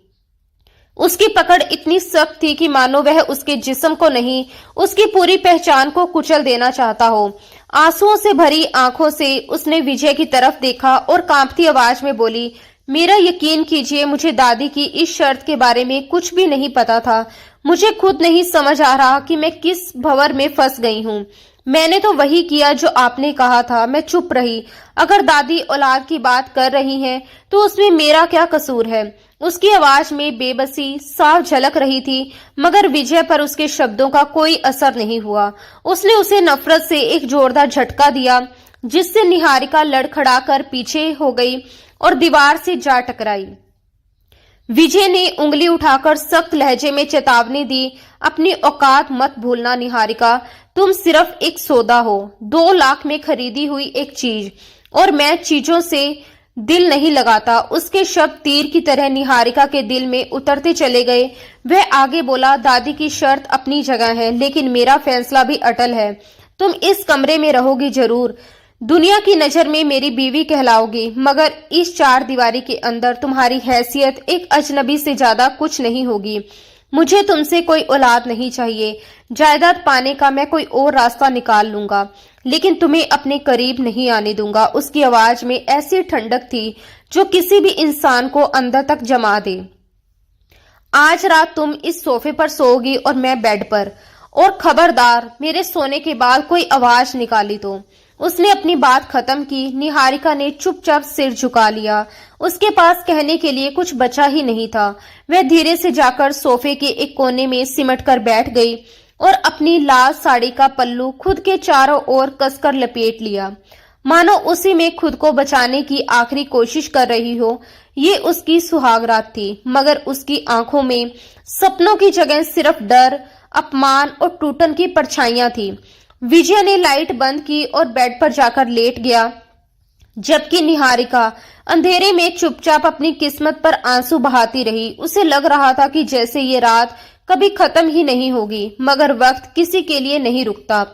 उसकी पकड़ इतनी सख्त थी कि मानो वह उसके जिस्म को नहीं, उसकी पूरी पहचान को कुचल देना चाहता हो। आंसुओं से भरी आंखों से उसने विजय की तरफ देखा और कांपती आवाज में बोली, मेरा यकीन कीजिए, मुझे दादी की इस शर्त के बारे में कुछ भी नहीं पता था। मुझे खुद नहीं समझ आ रहा कि मैं किस भंवर में फंस गई हूँ। मैंने तो वही किया जो आपने कहा था। मैं चुप रही। अगर दादी औलाद की बात कर रही हैं, तो उसमें मेरा क्या कसूर है? उसकी आवाज में बेबसी साफ झलक रही थी, मगर विजय पर उसके शब्दों का कोई असर नहीं हुआ। उसने उसे नफरत से एक जोरदार झटका दिया, जिससे निहारिका लड़खड़ाकर पीछे हो गई और दीवार से जा टकराई। विजय ने उंगली उठाकर सख्त लहजे में चेतावनी दी, अपनी औकात मत भूलना निहारिका। तुम सिर्फ एक सौदा हो, 2 लाख में खरीदी हुई एक चीज, और मैं चीजों से दिल नहीं लगाता। उसके शब्द तीर की तरह निहारिका के दिल में उतरते चले गए। वह आगे बोला, दादी की शर्त अपनी जगह है, लेकिन मेरा फैसला भी अटल है। तुम इस कमरे में रहोगी जरूर, दुनिया की नजर में मेरी बीवी कहलाओगी, मगर इस 4 दीवारी के अंदर तुम्हारी हैसियत एक अजनबी से ज्यादा कुछ नहीं होगी। मुझे तुमसे कोई औलाद नहीं चाहिए। जायदाद पाने का मैं कोई और रास्ता निकाल लूंगा, लेकिन तुम्हें अपने करीब नहीं आने दूंगा। उसकी आवाज में ऐसी ठंडक थी जो किसी भी इंसान को अंदर तक जमा दे। आज रात तुम इस सोफे पर सोओगी और मैं बेड पर, और खबरदार मेरे सोने के बाद कोई आवाज निकाली तो। उसने अपनी बात खत्म की। निहारिका ने चुपचाप सिर झुका लिया। उसके पास कहने के लिए कुछ बचा ही नहीं था। वह धीरे से जाकर सोफे के एक कोने में सिमट कर बैठ गई और अपनी लाल साड़ी का पल्लू खुद के चारों ओर कसकर लपेट लिया, मानो उसी में खुद को बचाने की आखिरी कोशिश कर रही हो। ये उसकी सुहागरात थी, मगर उसकी आंखों में सपनों की जगह सिर्फ डर, अपमान और टूटन की परछाइयां थी। विजय ने लाइट बंद की और बेड पर जाकर लेट गया, जबकि निहारिका अंधेरे में चुपचाप अपनी किस्मत पर आंसू बहाती रही। उसे लग रहा था कि जैसे ये रात कभी खत्म ही नहीं होगी, मगर वक्त किसी के लिए नहीं रुकता।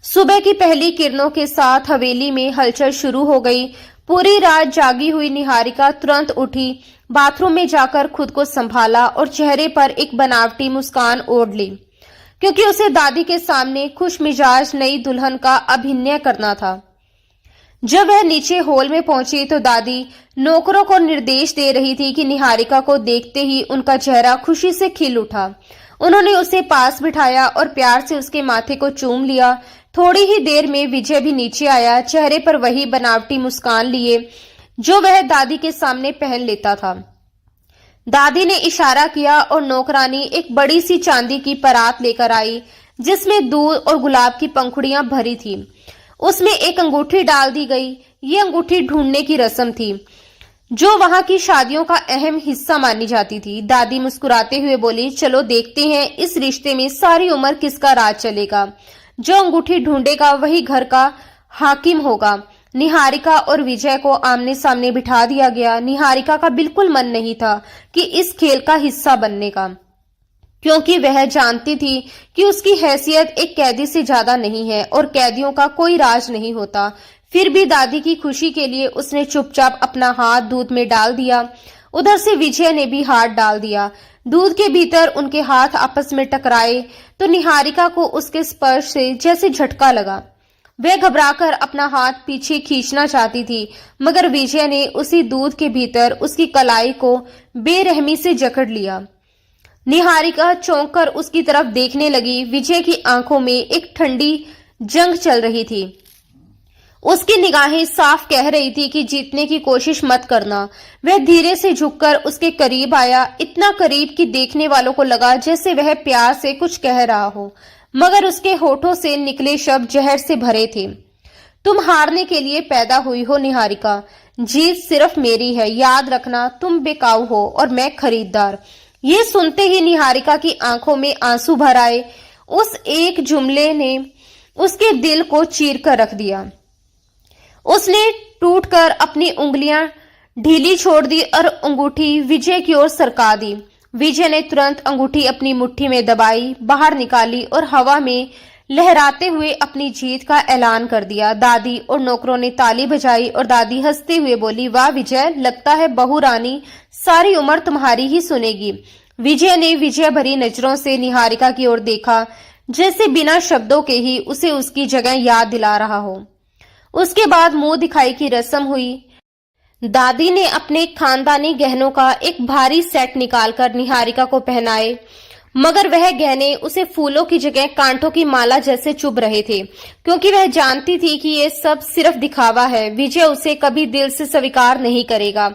सुबह की पहली किरणों के साथ हवेली में हलचल शुरू हो गई। पूरी रात जागी हुई निहारिका तुरंत उठी, बाथरूम में जाकर खुद को संभाला और चेहरे पर एक बनावटी मुस्कान ओढ़ ली, क्योंकि उसे दादी के सामने खुश मिजाज नई दुल्हन का अभिनय करना था। जब वह नीचे हॉल में पहुंची तो दादी नौकरों को निर्देश दे रही थी कि निहारिका को देखते ही उनका चेहरा खुशी से खिल उठा। उन्होंने उसे पास बिठाया और प्यार से उसके माथे को चूम लिया। थोड़ी ही देर में विजय भी नीचे आया, चेहरे पर वही बनावटी मुस्कान लिए जो वह दादी के सामने पहन लेता था। दादी ने इशारा किया और नौकरानी एक बड़ी सी चांदी की परात लेकर आई, जिसमें दूध और गुलाब की पंखुड़ियां भरी थी। उसमें एक अंगूठी डाल दी गई। ये अंगूठी ढूंढने की रस्म थी, जो वहां की शादियों का अहम हिस्सा मानी जाती थी। दादी मुस्कुराते हुए बोली, चलो देखते हैं इस रिश्ते में सारी उम्र किसका राज चलेगा। जो अंगूठी ढूंढेगा वही घर का हाकिम होगा। निहारिका और विजय को आमने सामने बिठा दिया गया। निहारिका का बिल्कुल मन नहीं था कि इस खेल का हिस्सा बनने का, क्योंकि वह जानती थी कि उसकी हैसियत एक कैदी से ज्यादा नहीं है और कैदियों का कोई राज नहीं होता। फिर भी दादी की खुशी के लिए उसने चुपचाप अपना हाथ दूध में डाल दिया। उधर से विजय ने भी हाथ डाल दिया। दूध के भीतर उनके हाथ आपस में टकराए तो निहारिका को उसके स्पर्श से जैसे झटका लगा। वह घबराकर अपना हाथ पीछे खींचना चाहती थी, मगर विजय ने उसी दूध के भीतर उसकी कलाई को बेरहमी से जकड़ लिया। निहारिका चौंक कर उसकी तरफ देखने लगी। विजय की आंखों में एक ठंडी जंग चल रही थी। उसकी निगाहें साफ कह रही थी कि जीतने की कोशिश मत करना। वह धीरे से झुककर उसके करीब आया, इतना करीब कि देखने वालों को लगा जैसे वह प्यार से कुछ कह रहा हो, मगर उसके होठों से निकले शब्द जहर से भरे थे। तुम हारने के लिए पैदा हुई हो निहारिका, जीत सिर्फ मेरी है। याद रखना, तुम बिकाऊ हो और मैं खरीदार। ये सुनते ही निहारिका की आंखों में आंसू भर आए। उस एक जुमले ने उसके दिल को चीर कर रख दिया। उसने टूटकर अपनी उंगलियां ढीली छोड़ दी और अंगूठी विजय की ओर सरका दी। विजय ने तुरंत अंगूठी अपनी मुट्ठी में दबाई, बाहर निकाली और हवा में लहराते हुए अपनी जीत का ऐलान कर दिया। दादी और नौकरों ने ताली बजाई और दादी हंसते हुए बोली, वाह विजय, लगता है बहू रानी सारी उम्र तुम्हारी ही सुनेगी। विजय ने विजय भरी नजरों से निहारिका की ओर देखा, जैसे बिना शब्दों के ही उसे उसकी जगह याद दिला रहा हो। उसके बाद मुंह दिखाई की रस्म हुई। दादी ने अपने खानदानी गहनों का एक भारी सेट निकालकर निहारिका को पहनाए, मगर वह गहने उसे फूलों की जगह कांटों की माला जैसे चुभ रहे थे, क्योंकि वह जानती थी कि ये सब सिर्फ दिखावा है। विजय उसे कभी दिल से स्वीकार नहीं करेगा।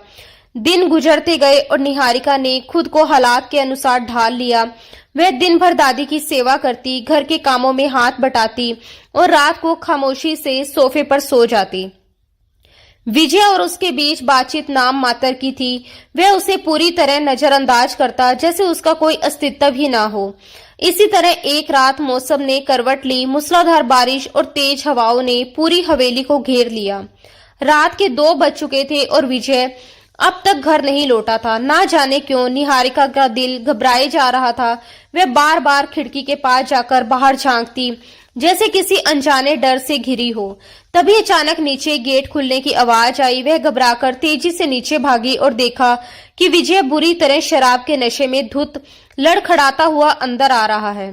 दिन गुजरते गए और निहारिका ने खुद को हालात के अनुसार ढाल लिया। वह दिन भर दादी की सेवा करती, घर के कामों में हाथ बटाती और रात को खामोशी से सोफे पर सो जाती। विजय और उसके बीच बातचीत नाम मात्र की थी। वह उसे पूरी तरह नजरअंदाज करता, जैसे उसका कोई अस्तित्व ही ना हो। इसी तरह एक रात मौसम ने करवट ली। मूसलाधार बारिश और तेज हवाओं ने पूरी हवेली को घेर लिया। रात के 2 बज चुके थे और विजय अब तक घर नहीं लौटा था। ना जाने क्यों निहारिका का दिल घबराए जा रहा था। वह बार बार खिड़की के पास जाकर बाहर झांकती, जैसे किसी अनजाने डर से घिरी हो। तभी अचानक नीचे गेट खुलने की आवाज आई। वह घबराकर तेजी से नीचे भागी और देखा कि विजय बुरी तरह शराब के नशे में धुत लड़खड़ाता हुआ अंदर आ रहा है।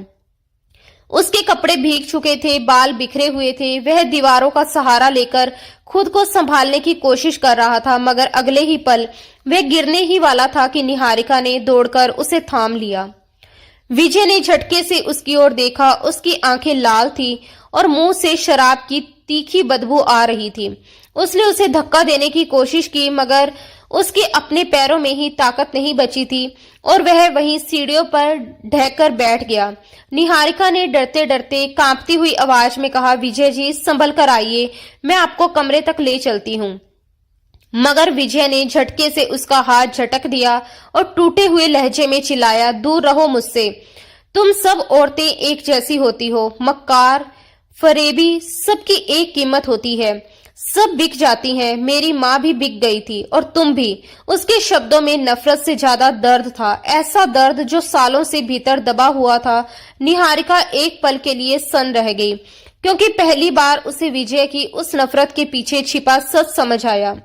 उसके कपड़े भीग चुके थे, बाल बिखरे हुए थे। वह दीवारों का सहारा लेकर खुद को संभालने की कोशिश कर रहा था, मगर अगले ही पल वह गिरने ही वाला था कि निहारिका ने दौड़कर उसे थाम लिया। विजय ने झटके से उसकी ओर देखा। उसकी आंखें लाल थी और मुंह से शराब की तीखी बदबू आ रही थी। उसने उसे धक्का देने की कोशिश की, मगर उसके अपने पैरों में ही ताकत नहीं बची थी और वह वहीं सीढ़ियों पर ढहकर बैठ गया। निहारिका ने डरते डरते कांपती हुई आवाज में कहा, विजय जी संभल कर आइए, मैं आपको कमरे तक ले चलती हूँ। मगर विजय ने झटके से उसका हाथ झटक दिया और टूटे हुए लहजे में चिल्लाया, दूर रहो मुझसे, तुम सब औरतें एक जैसी होती हो, मक्कार, फरेबी, सबकी एक कीमत होती है, सब बिक जाती हैं। मेरी माँ भी बिक गई थी और तुम भी। उसके शब्दों में नफरत से ज्यादा दर्द था, ऐसा दर्द जो सालों से भीतर दबा हुआ था। निहारिका एक पल के लिए सन्न रह गई, क्योंकि पहली बार उसे विजय की उस नफरत के पीछे छिपा सच समझ आया।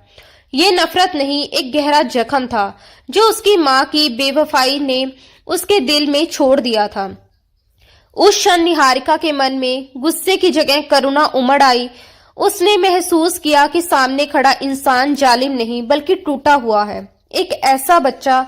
ये नफरत नहीं, एक गहरा जख्म था जो उसकी माँ की बेवफाई ने उसके दिल में छोड़ दिया था। उस क्षण निहारिका के मन में गुस्से की जगह करुणा उमड़ आई। उसने महसूस किया कि सामने खड़ा इंसान जालिम नहीं बल्कि टूटा हुआ है, एक ऐसा बच्चा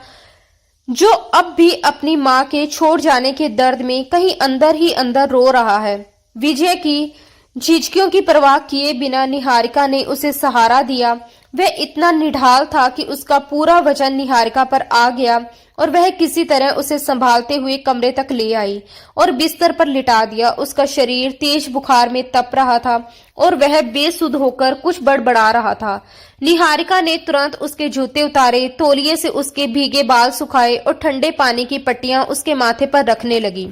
जो अब भी अपनी माँ के छोड़ जाने के दर्द में कहीं अंदर ही अंदर रो रहा है। विजय की झिझकियों की परवाह किए बिना निहारिका ने उसे सहारा दिया। वह इतना निढाल था कि उसका पूरा वजन निहारिका पर आ गया और वह किसी तरह उसे संभालते हुए कमरे तक ले आई और बिस्तर पर लिटा दिया। उसका शरीर तेज बुखार में तप रहा था और वह बेसुध होकर कुछ बड़बड़ा रहा था। निहारिका ने तुरंत उसके जूते उतारे, तौलिए से उसके भीगे बाल सुखाए और ठंडे पानी की पट्टियां उसके माथे पर रखने लगी।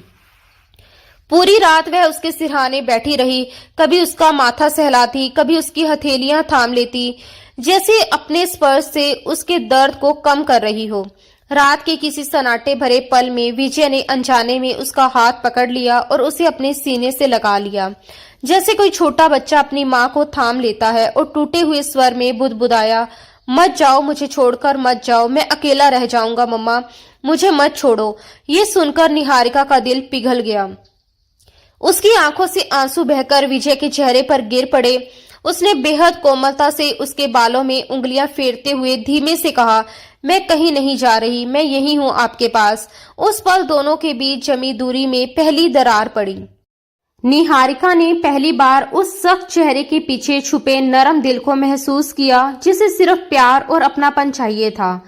पूरी रात वह उसके सिरहाने बैठी रही, कभी उसका माथा सहलाती, कभी उसकी हथेलियां थाम लेती, जैसे अपने स्पर्श से उसके दर्द को कम कर रही हो। रात के किसी सन्नाटे भरे पल में विजय ने अनजाने में उसका हाथ पकड़ लिया और उसे अपने सीने से लगा लिया, जैसे कोई छोटा बच्चा अपनी माँ को थाम लेता है, और टूटे हुए स्वर में बुदबुदाया, मत जाओ, मुझे छोड़कर मत जाओ, मैं अकेला रह जाऊंगा मम्मा, मुझे मत छोड़ो। ये सुनकर निहारिका का दिल पिघल गया। उसकी आंखों से आंसू बहकर विजय के चेहरे पर गिर पड़े। उसने बेहद कोमलता से उसके बालों में उंगलियां फेरते हुए धीमे से कहा, मैं कहीं नहीं जा रही, मैं यहीं हूं आपके पास। उस पल दोनों के बीच जमी दूरी में पहली दरार पड़ी। निहारिका ने पहली बार उस सख्त चेहरे के पीछे छुपे नरम दिल को महसूस किया, जिसे सिर्फ प्यार और अपनापन चाहिए था।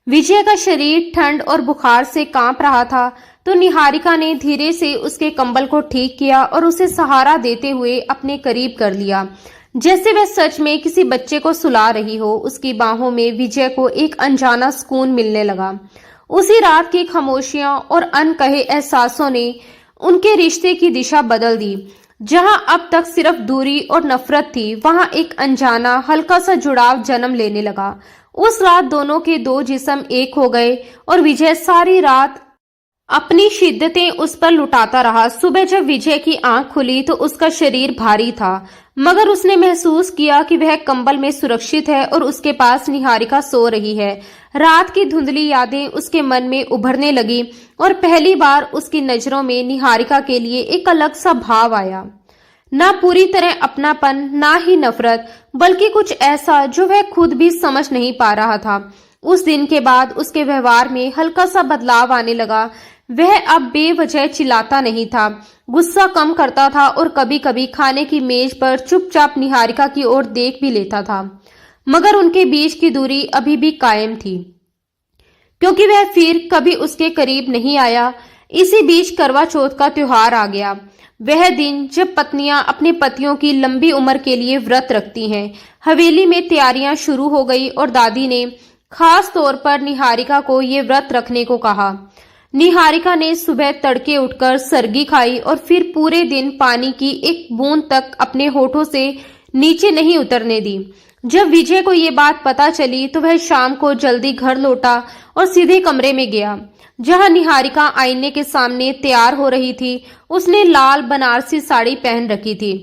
विजय का शरीर ठंड और बुखार से कांप रहा था, तो निहारिका ने धीरे से उसके कंबल को ठीक किया और उसे सहारा देते हुए अपने करीब कर लिया, जैसे वह सच में किसी बच्चे को सुला रही हो। उसकी बाहों में विजय को एक अनजाना सुकून मिलने लगा। उसी रात की खामोशियां और अनकहे एहसासों ने उनके रिश्ते की दिशा बदल दी। जहां अब तक सिर्फ दूरी और नफरत थी, वहां एक अनजाना हल्का सा जुड़ाव जन्म लेने लगा। उस रात दोनों के दो जिस्म एक हो गए और विजय सारी रात अपनी शिद्दतें उस पर लुटाता रहा। सुबह जब विजय की आंख खुली तो उसका शरीर भारी था, मगर उसने महसूस किया कि वह कंबल में सुरक्षित है और उसके पास निहारिका सो रही है। रात की धुंधली यादें उसके मन में उभरने लगी और पहली बार उसकी नजरों में निहारिका के लिए एक अलग सा भाव आया। ना पूरी तरह अपनापन, ना ही नफरत, बल्कि कुछ ऐसा जो वह खुद भी समझ नहीं पा रहा था। उस दिन के बाद उसके व्यवहार में हल्का सा बदलाव आने लगा। वह अब बेवजह चिल्लाता नहीं था, गुस्सा कम करता था और कभी कभी खाने की मेज पर चुपचाप निहारिका की ओर देख भी लेता था। मगर उनके बीच की दूरी अभी भी कायम थी, क्योंकि वह फिर कभी उसके करीब नहीं आया। इसी बीच करवा चौथ का त्योहार आ गया, वह दिन जब पत्नियां अपने पतियों की लंबी उम्र के लिए व्रत रखती हैं। हवेली में तैयारियां शुरू हो गई और दादी ने खास तौर पर निहारिका को ये व्रत रखने को कहा। निहारिका ने सुबह तड़के उठकर सरगी खाई और फिर पूरे दिन पानी की एक बूंद तक अपने होठों से नीचे नहीं उतरने दी। जब विजय को ये बात पता चली तो वह शाम को जल्दी घर लौटा और सीधे कमरे में गया, जहां निहारिका आईने के सामने तैयार हो रही थी। उसने लाल बनारसी साड़ी पहन रखी थी,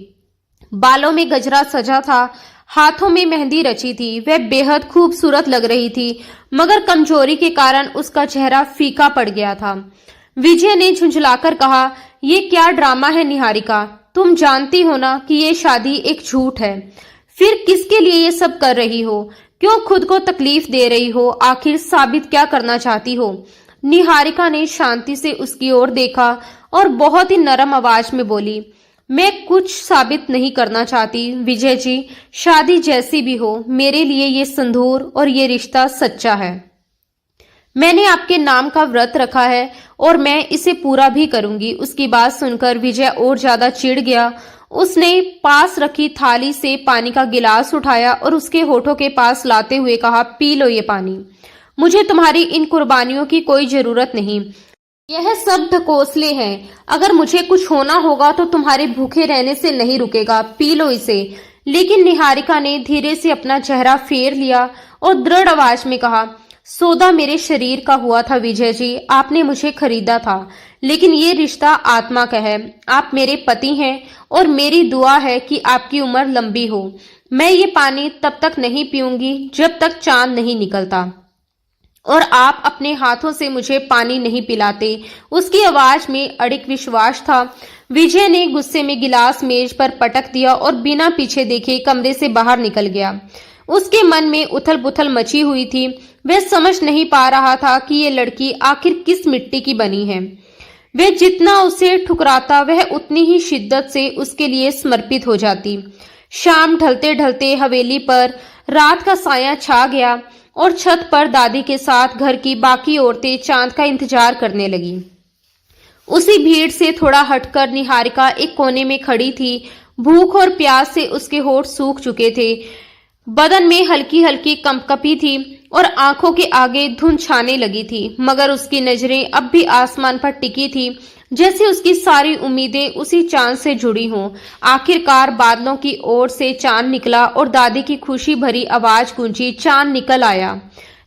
बालों में गजरा सजा था, हाथों में मेहंदी रची थी। वह बेहद खूबसूरत लग रही थी, मगर कमजोरी के कारण उसका चेहरा फीका पड़ गया था। विजय ने झुंझलाकर कहा, ये क्या ड्रामा है निहारिका, तुम जानती हो ना कि ये शादी एक झूठ है। फिर किसके लिए ये सब कर रही हो? क्यों खुद को तकलीफ दे रही हो? आखिर साबित क्या करना चाहती हो? निहारिका ने शांति से उसकी ओर देखा और बहुत ही नरम आवाज में बोली, मैं कुछ साबित नहीं करना चाहती विजय जी, शादी जैसी भी हो, मेरे लिए ये संदूर और ये रिश्ता सच्चा है। मैंने आपके नाम का व्रत रखा है और मैं इसे पूरा भी करूंगी। उसकी बात सुनकर विजय और ज्यादा चिढ़ गया। उसने पास रखी थाली से पानी का गिलास उठाया और उसके होठों के पास लाते हुए कहा, पी लो ये पानी, मुझे तुम्हारी इन कुर्बानियों की कोई जरूरत नहीं। यह सब ढकोसले हैं। अगर मुझे कुछ होना होगा तो तुम्हारे भूखे रहने से नहीं रुकेगा, पी लो इसे। लेकिन निहारिका ने धीरे से अपना चेहरा फेर लिया और दृढ़ आवाज में कहा, सौदा मेरे शरीर का हुआ था विजय जी, आपने मुझे खरीदा था, लेकिन ये रिश्ता आत्मा का है। आप मेरे पति हैं और मेरी दुआ है कि आपकी उम्र लंबी हो। मैं ये पानी तब तक नहीं पीऊंगी जब तक चांद नहीं निकलता, और आप अपने हाथों से मुझे पानी नहीं पिलाते। उसकी आवाज में अड़िग विश्वास था। विजय ने गुस्से में गिलास मेज पर पटक दिया और बिना पीछे देखे कमरे से बाहर निकल गया। उसके मन में उथल पुथल मची हुई थी। वह समझ नहीं पा रहा था कि ये लड़की आखिर किस मिट्टी की बनी है। वह जितना उसे ठुकराता वह उतनी ही शिद्दत से उसके लिए समर्पित हो जाती। शाम ढलते ढलते हवेली पर रात का साया छा गया और छत पर दादी के साथ घर की बाकी औरतें चांद का इंतजार करने लगी। उसी भीड़ से थोड़ा हटकर निहारिका एक कोने में खड़ी थी। भूख और प्यास से उसके होंठ सूख चुके थे, बदन में हल्की हल्की कंपकपी थी और आंखों के आगे धुंध छाने लगी थी, मगर उसकी नजरें अब भी आसमान पर टिकी थी, जैसे उसकी सारी उम्मीदें उसी चांद से जुड़ी हों। आखिरकार बादलों की ओर से चांद निकला और दादी की खुशी भरी आवाज गूंजी, चांद निकल आया।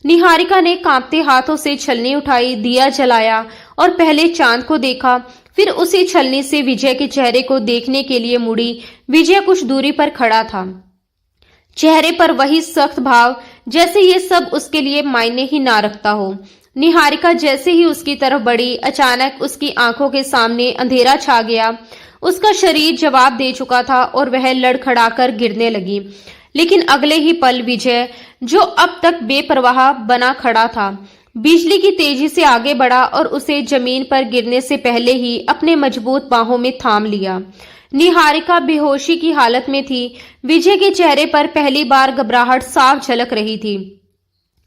निहारिका ने कांपते हाथों से छलनी उठाई, दिया जलाया और पहले चांद को देखा, फिर उसी छलनी से विजय के चेहरे को देखने के लिए मुड़ी। विजय कुछ दूरी पर खड़ा था, चेहरे पर वही सख्त भाव, जैसे ये सब उसके लिए मायने ही ना रखता हो। निहारिका जैसे ही उसकी तरफ बढ़ी, अचानक उसकी आंखों के सामने अंधेरा छा गया। उसका शरीर जवाब दे चुका था और वह लड़खड़ाकर गिरने लगी। लेकिन अगले ही पल विजय, जो अब तक बेपरवाह बना खड़ा था, बिजली की तेजी से आगे बढ़ा और उसे जमीन पर गिरने से पहले ही अपने मजबूत बाहों में थाम लिया। निहारिका बेहोशी की हालत में थी। विजय के चेहरे पर पहली बार घबराहट साफ झलक रही थी।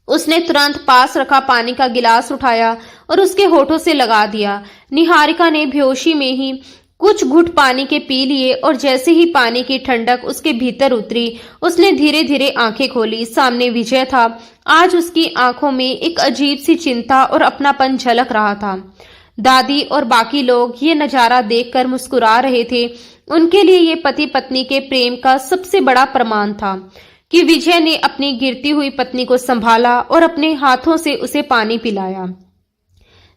उसने तुरंत पास रखा पानी का गिलास उठाया और उसके होठों से लगा दिया। निहारिका ने बेहोशी में ही कुछ घुट पानी के पी लिए और जैसे ही पानी की ठंडक उसके भीतर उतरी, उसने धीरे धीरे आंखें खोली। सामने विजय था। आज उसकी आंखों में एक अजीब सी चिंता और अपनापन झलक रहा था। दादी और बाकी लोग ये नजारा देखकर मुस्कुरा रहे थे। उनके लिए ये पति पत्नी के प्रेम का सबसे बड़ा प्रमाण था कि विजय ने अपनी गिरती हुई पत्नी को संभाला और अपने हाथों से उसे पानी पिलाया।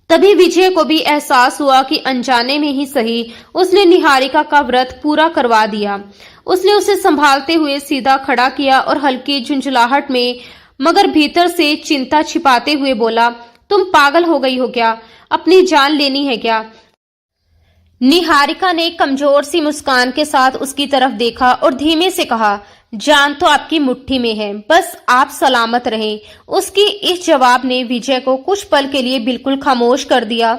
तभी विजय को भी एहसास हुआ कि अनजाने में ही सही, उसने निहारिका का व्रत पूरा करवा दिया। उसने उसे संभालते हुए सीधा खड़ा किया और हल्की झुंझुलाहट में, मगर भीतर से चिंता छिपाते हुए बोला, तुम पागल हो गई हो क्या? अपनी जान लेनी है क्या? निहारिका ने कमजोर सी मुस्कान के साथ उसकी तरफ देखा और धीमे से कहा, जान तो आपकी मुट्ठी में है, बस आप सलामत रहें। उसकी इस जवाब ने विजय को कुछ पल के लिए बिल्कुल खामोश कर दिया।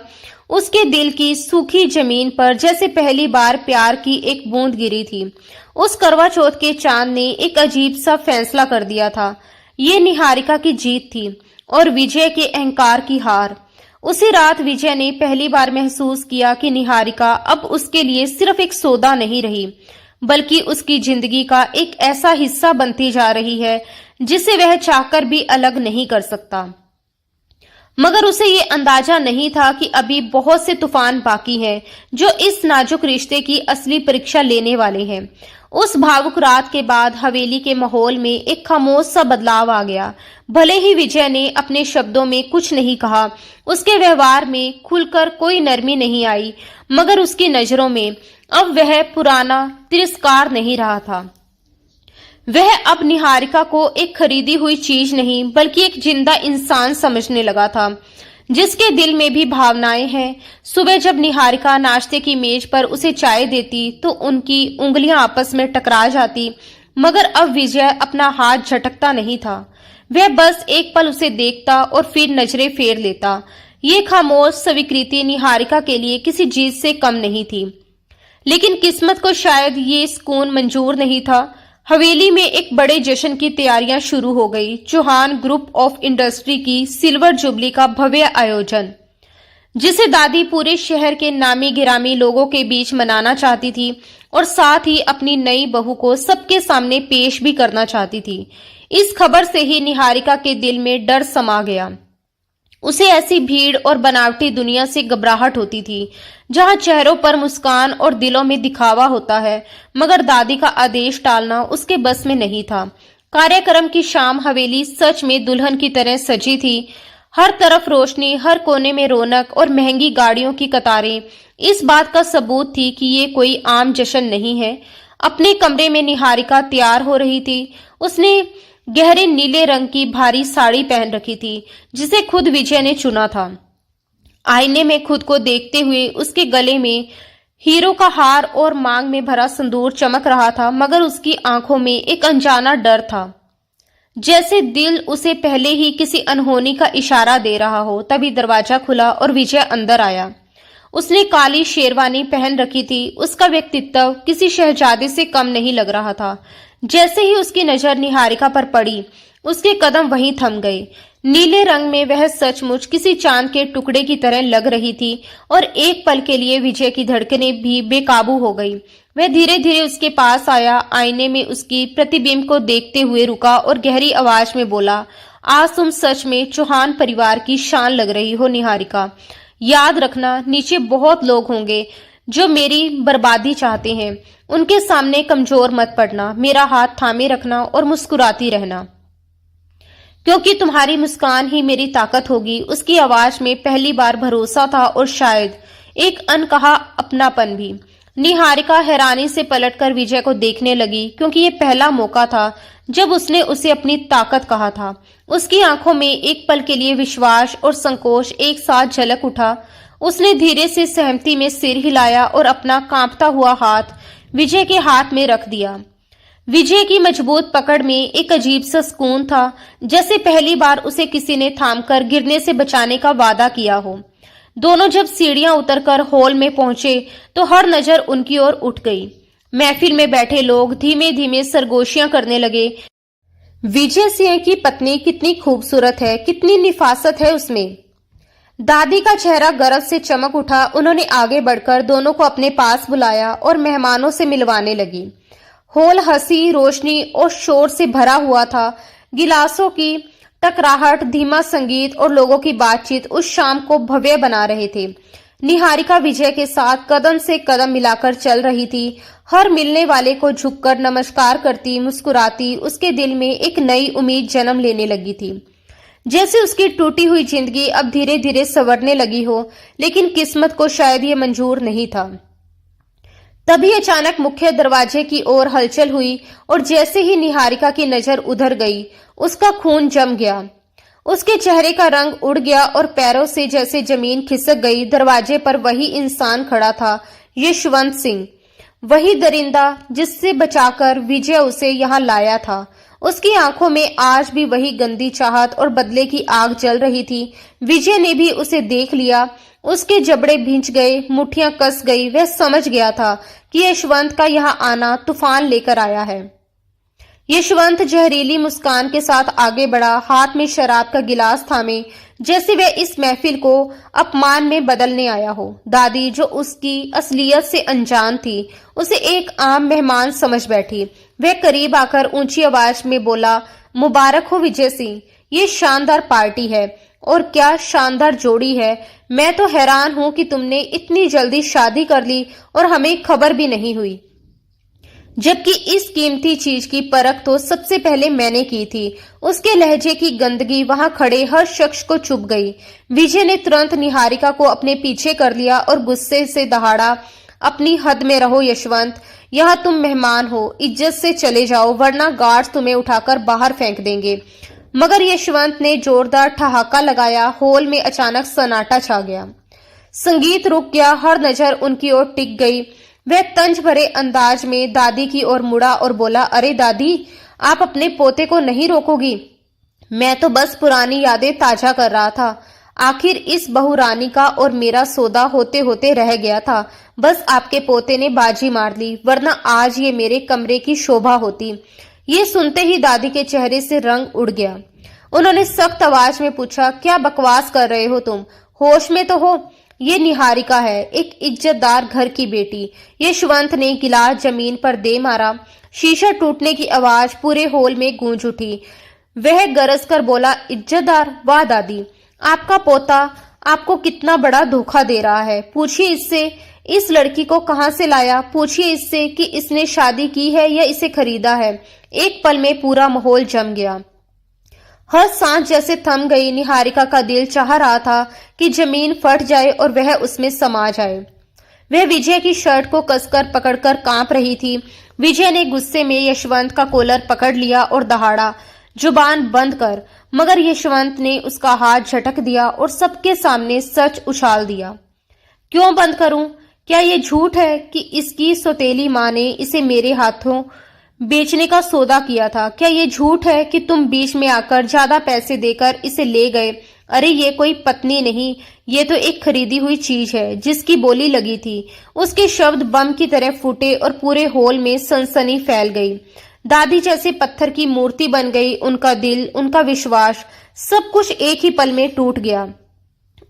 उसके दिल की सूखी जमीन पर जैसे पहली बार प्यार की एक बूंद गिरी थी। उस करवा चौथ के चांद ने एक अजीब सा फैसला कर दिया था। ये निहारिका की जीत थी और विजय के अहंकार की हार। उसी रात विजय ने पहली बार महसूस किया कि निहारिका अब उसके लिए सिर्फ एक सौदा नहीं रही, बल्कि उसकी जिंदगी का एक ऐसा हिस्सा बनती जा रही है जिसे वह चाहकर भी अलग नहीं कर सकता। मगर उसे ये अंदाजा नहीं था कि अभी बहुत से तूफान बाकी हैं जो इस नाजुक रिश्ते की असली परीक्षा लेने वाले हैं। उस भावुक रात के बाद हवेली के माहौल में एक खामोश सा बदलाव आ गया। भले ही विजय ने अपने शब्दों में कुछ नहीं कहा, उसके व्यवहार में खुलकर कोई नरमी नहीं आई, मगर उसकी नजरों में अब वह पुराना तिरस्कार नहीं रहा था। वह अब निहारिका को एक खरीदी हुई चीज नहीं, बल्कि एक जिंदा इंसान समझने लगा था, जिसके दिल में भी भावनाएं हैं। सुबह जब निहारिका नाश्ते की मेज पर उसे चाय देती तो उनकी उंगलियां आपस में टकरा जाती, मगर अब विजय अपना हाथ झटकता नहीं था। वह बस एक पल उसे देखता और फिर नजरें फेर लेता। ये खामोश स्वीकृति निहारिका के लिए किसी जीत से कम नहीं थी, लेकिन किस्मत को शायद ये सुकून मंजूर नहीं था। हवेली में एक बड़े जश्न की तैयारियां शुरू हो गई। चौहान ग्रुप ऑफ इंडस्ट्री की सिल्वर जुबली का भव्य आयोजन, जिसे दादी पूरे शहर के नामी गिरामी लोगों के बीच मनाना चाहती थी और साथ ही अपनी नई बहू को सबके सामने पेश भी करना चाहती थी। इस खबर से ही निहारिका के दिल में डर समा गया। उसे ऐसी भीड़ और बनावटी दुनिया से घबराहट होती थी, जहां चेहरों पर मुस्कान और दिलों में दिखावा होता है, मगर दादी का आदेश टालना उसके बस में नहीं था। कार्यक्रम की शाम हवेली सच में दुल्हन की तरह सजी थी। हर तरफ रोशनी, हर कोने में रौनक और महंगी गाड़ियों की कतारें इस बात का सबूत थी कि ये कोई आम जश्न नहीं है। अपने कमरे में निहारिका तैयार हो रही थी। उसने गहरे नीले रंग की भारी साड़ी पहन रखी थी, जिसे खुद विजय ने चुना था। आईने में खुद को देखते हुए उसके गले में हीरो का हार और मांग में भरा सिंदूर चमक रहा था, मगर उसकी आंखों में एक अनजाना डर था, जैसे दिल उसे पहले ही किसी अनहोनी का इशारा दे रहा हो। तभी दरवाजा खुला और विजय अंदर आया। उसने काली शेरवानी पहन रखी थी। उसका व्यक्तित्व किसी शहजादे से कम नहीं लग रहा था। जैसे ही उसकी नजर निहारिका पर पड़ी, उसके कदम वहीं थम गए। नीले रंग में वह सचमुच किसी चांद के टुकड़े की तरह लग रही थी और एक पल के लिए विजय की धड़कनें भी बेकाबू हो गई। वह धीरे धीरे उसके पास आया, आईने में उसकी प्रतिबिंब को देखते हुए रुका और गहरी आवाज में बोला, आज तुम सच में चौहान परिवार की शान लग रही हो निहारिका। याद रखना, नीचे बहुत लोग होंगे जो मेरी बर्बादी चाहते हैं। उनके सामने कमजोर मत पड़ना। मेरा हाथ थामे रखना और मुस्कुराती रहना, क्योंकि तुम्हारी मुस्कान ही मेरी ताकत होगी। उसकी आवाज में पहली बार भरोसा था और शायद एक अनकहा अपनापन भी। निहारिका हैरानी से पलटकर विजय को देखने लगी, क्योंकि ये पहला मौका था जब उसने उसे अपनी ताकत कहा था। उसकी आंखों में एक पल के लिए विश्वास और संकोच एक साथ झलक उठा। उसने धीरे से सहमति में सिर हिलाया और अपना कांपता हुआ हाथ विजय के हाथ में रख दिया। विजय की मजबूत पकड़ में एक अजीब सा सुकून था, जैसे पहली बार उसे किसी ने थामकर गिरने से बचाने का वादा किया हो। दोनों जब सीढ़ियां उतरकर हॉल में पहुंचे तो हर नजर उनकी ओर उठ गई। महफिल में बैठे लोग धीमे धीमे सरगोशियां करने लगे। विजय सिंह की पत्नी कितनी खूबसूरत है, कितनी निफासत है उसमें। दादी का चेहरा गर्व से चमक उठा। उन्होंने आगे बढ़कर दोनों को अपने पास बुलाया और मेहमानों से मिलवाने लगी। हॉल हंसी, रोशनी और शोर से भरा हुआ था। गिलासों की टकराहट, धीमा संगीत और लोगों की बातचीत उस शाम को भव्य बना रहे थे। निहारिका विजय के साथ कदम से कदम मिलाकर चल रही थी। हर मिलने वाले को झुककर नमस्कार करती, मुस्कुराती। उसके दिल में एक नई उम्मीद जन्म लेने लगी थी, जैसे उसकी टूटी हुई जिंदगी अब धीरे धीरे संवरने लगी हो। लेकिन किस्मत को शायद ये मंजूर नहीं था। तभी अचानक मुख्य दरवाजे की ओर हलचल हुई और जैसे ही निहारिका की नजर उधर गई, उसका खून जम गया। उसके चेहरे का रंग उड़ गया और पैरों से जैसे जमीन खिसक गई। दरवाजे पर वही इंसान खड़ा था, यशवंत सिंह, वही दरिंदा जिससे बचाकर विजय उसे यहाँ लाया था। उसकी आंखों में आज भी वही गंदी चाहत और बदले की आग जल रही थी। विजय ने भी उसे देख लिया। उसके जबड़े भींच गए, मुट्ठियां कस गई। वह समझ गया था कि यशवंत का यहाँ आना तूफान लेकर आया है। यशवंत जहरीली मुस्कान के साथ आगे बढ़ा, हाथ में शराब का गिलास थामे, जैसे वह इस महफिल को अपमान में बदलने आया हो। दादी, जो उसकी असलियत से अनजान थी, उसे एक आम मेहमान समझ बैठी। वह करीब आकर ऊंची आवाज में बोला, मुबारक हो विजय सिंह, ये शानदार पार्टी है और क्या शानदार जोड़ी है। मैं तो हैरान हूं कि तुमने इतनी जल्दी शादी कर ली और हमें खबर भी नहीं हुई, जबकि इस कीमती चीज की परख तो सबसे पहले मैंने की थी। उसके लहजे की गंदगी वहां खड़े हर शख्स को चुभ गई। विजय ने तुरंत निहारिका को अपने पीछे कर लिया और गुस्से से दहाड़ा, अपनी हद में रहो यशवंत, यहाँ तुम मेहमान हो, इज्जत से चले जाओ वरना गार्ड्स तुम्हें उठाकर बाहर फेंक देंगे। मगर यशवंत ने जोरदार ठहाका लगाया। हॉल में अचानक सन्नाटा छा गया। संगीत रुक गया, हर नजर उनकी ओर टिक गई। वह तंज भरे अंदाज में दादी की ओर मुड़ा और बोला, अरे दादी, आप अपने पोते को नहीं रोकोगी? मैं तो बस पुरानी यादें ताजा कर रहा था। आखिर इस बहुरानी का और मेरा सौदा होते होते रह गया था। बस आपके पोते ने बाजी मार ली, वरना आज ये मेरे कमरे की शोभा होती। ये सुनते ही दादी के चेहरे से रंग उड़ गया। उन्होंने सख्त आवाज में पूछा, क्या बकवास कर रहे हो तुम? होश में तो हो? ये निहारिका है, एक इज्जतदार घर की बेटी। यशवंत ने गिलास जमीन पर दे मारा। शीशा टूटने की आवाज पूरे हॉल में गूंज उठी। वह गरज कर बोला, इज्जतदार? वाह दादी, आपका पोता आपको कितना बड़ा धोखा दे रहा है। पूछिए इससे इस लड़की को कहां से लाया। पूछिए इससे कि इसने शादी की है या इसे खरीदा है। एक पल में पूरा माहौल जम गया। हर सांस जैसे थम गई। निहारिका का दिल चाह रहा था कि जमीन फट जाए और वह उसमें समा जाए। वह विजय की शर्ट को कसकर पकड़कर कांप रही थी। विजय ने गुस्से में यशवंत का कॉलर पकड़ लिया और दहाड़ा, जुबान बंद कर। मगर यशवंत ने उसका हाथ झटक दिया और सबके सामने सच उछाल दिया। क्यों बंद करूं? क्या ये झूठ है कि इसकी सौतेली मां ने इसे मेरे हाथों बेचने का सौदा किया था? क्या ये झूठ है कि तुम बीच में आकर ज्यादा पैसे देकर इसे ले गए? अरे ये कोई पत्नी नहीं, ये तो एक खरीदी हुई चीज है जिसकी बोली लगी थी। उसके शब्द बम की तरह फूटे और पूरे हॉल में सनसनी फैल गई। दादी जैसे पत्थर की मूर्ति बन गई। उनका दिल, उनका विश्वास, सब कुछ एक ही पल में टूट गया।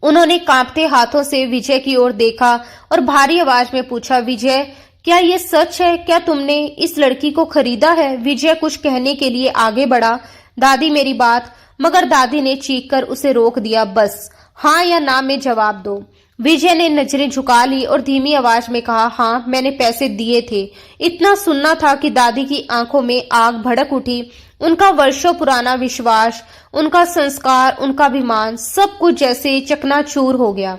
उन्होंने कांपते हाथों से विजय की ओर देखा और भारी आवाज में पूछा, विजय, क्या ये सच है? क्या तुमने इस लड़की को खरीदा है? विजय कुछ कहने के लिए आगे बढ़ा, दादी मेरी बात, मगर दादी ने चीखकर उसे रोक दिया। बस हाँ या ना में जवाब दो। विजय ने नजरें झुका ली और धीमी आवाज में कहा, हाँ, मैंने पैसे दिए थे। इतना सुनना था कि दादी की आंखों में आग भड़क उठी। उनका वर्षों पुराना विश्वास, उनका संस्कार, उनका अभिमान, सब कुछ जैसे चकनाचूर हो गया।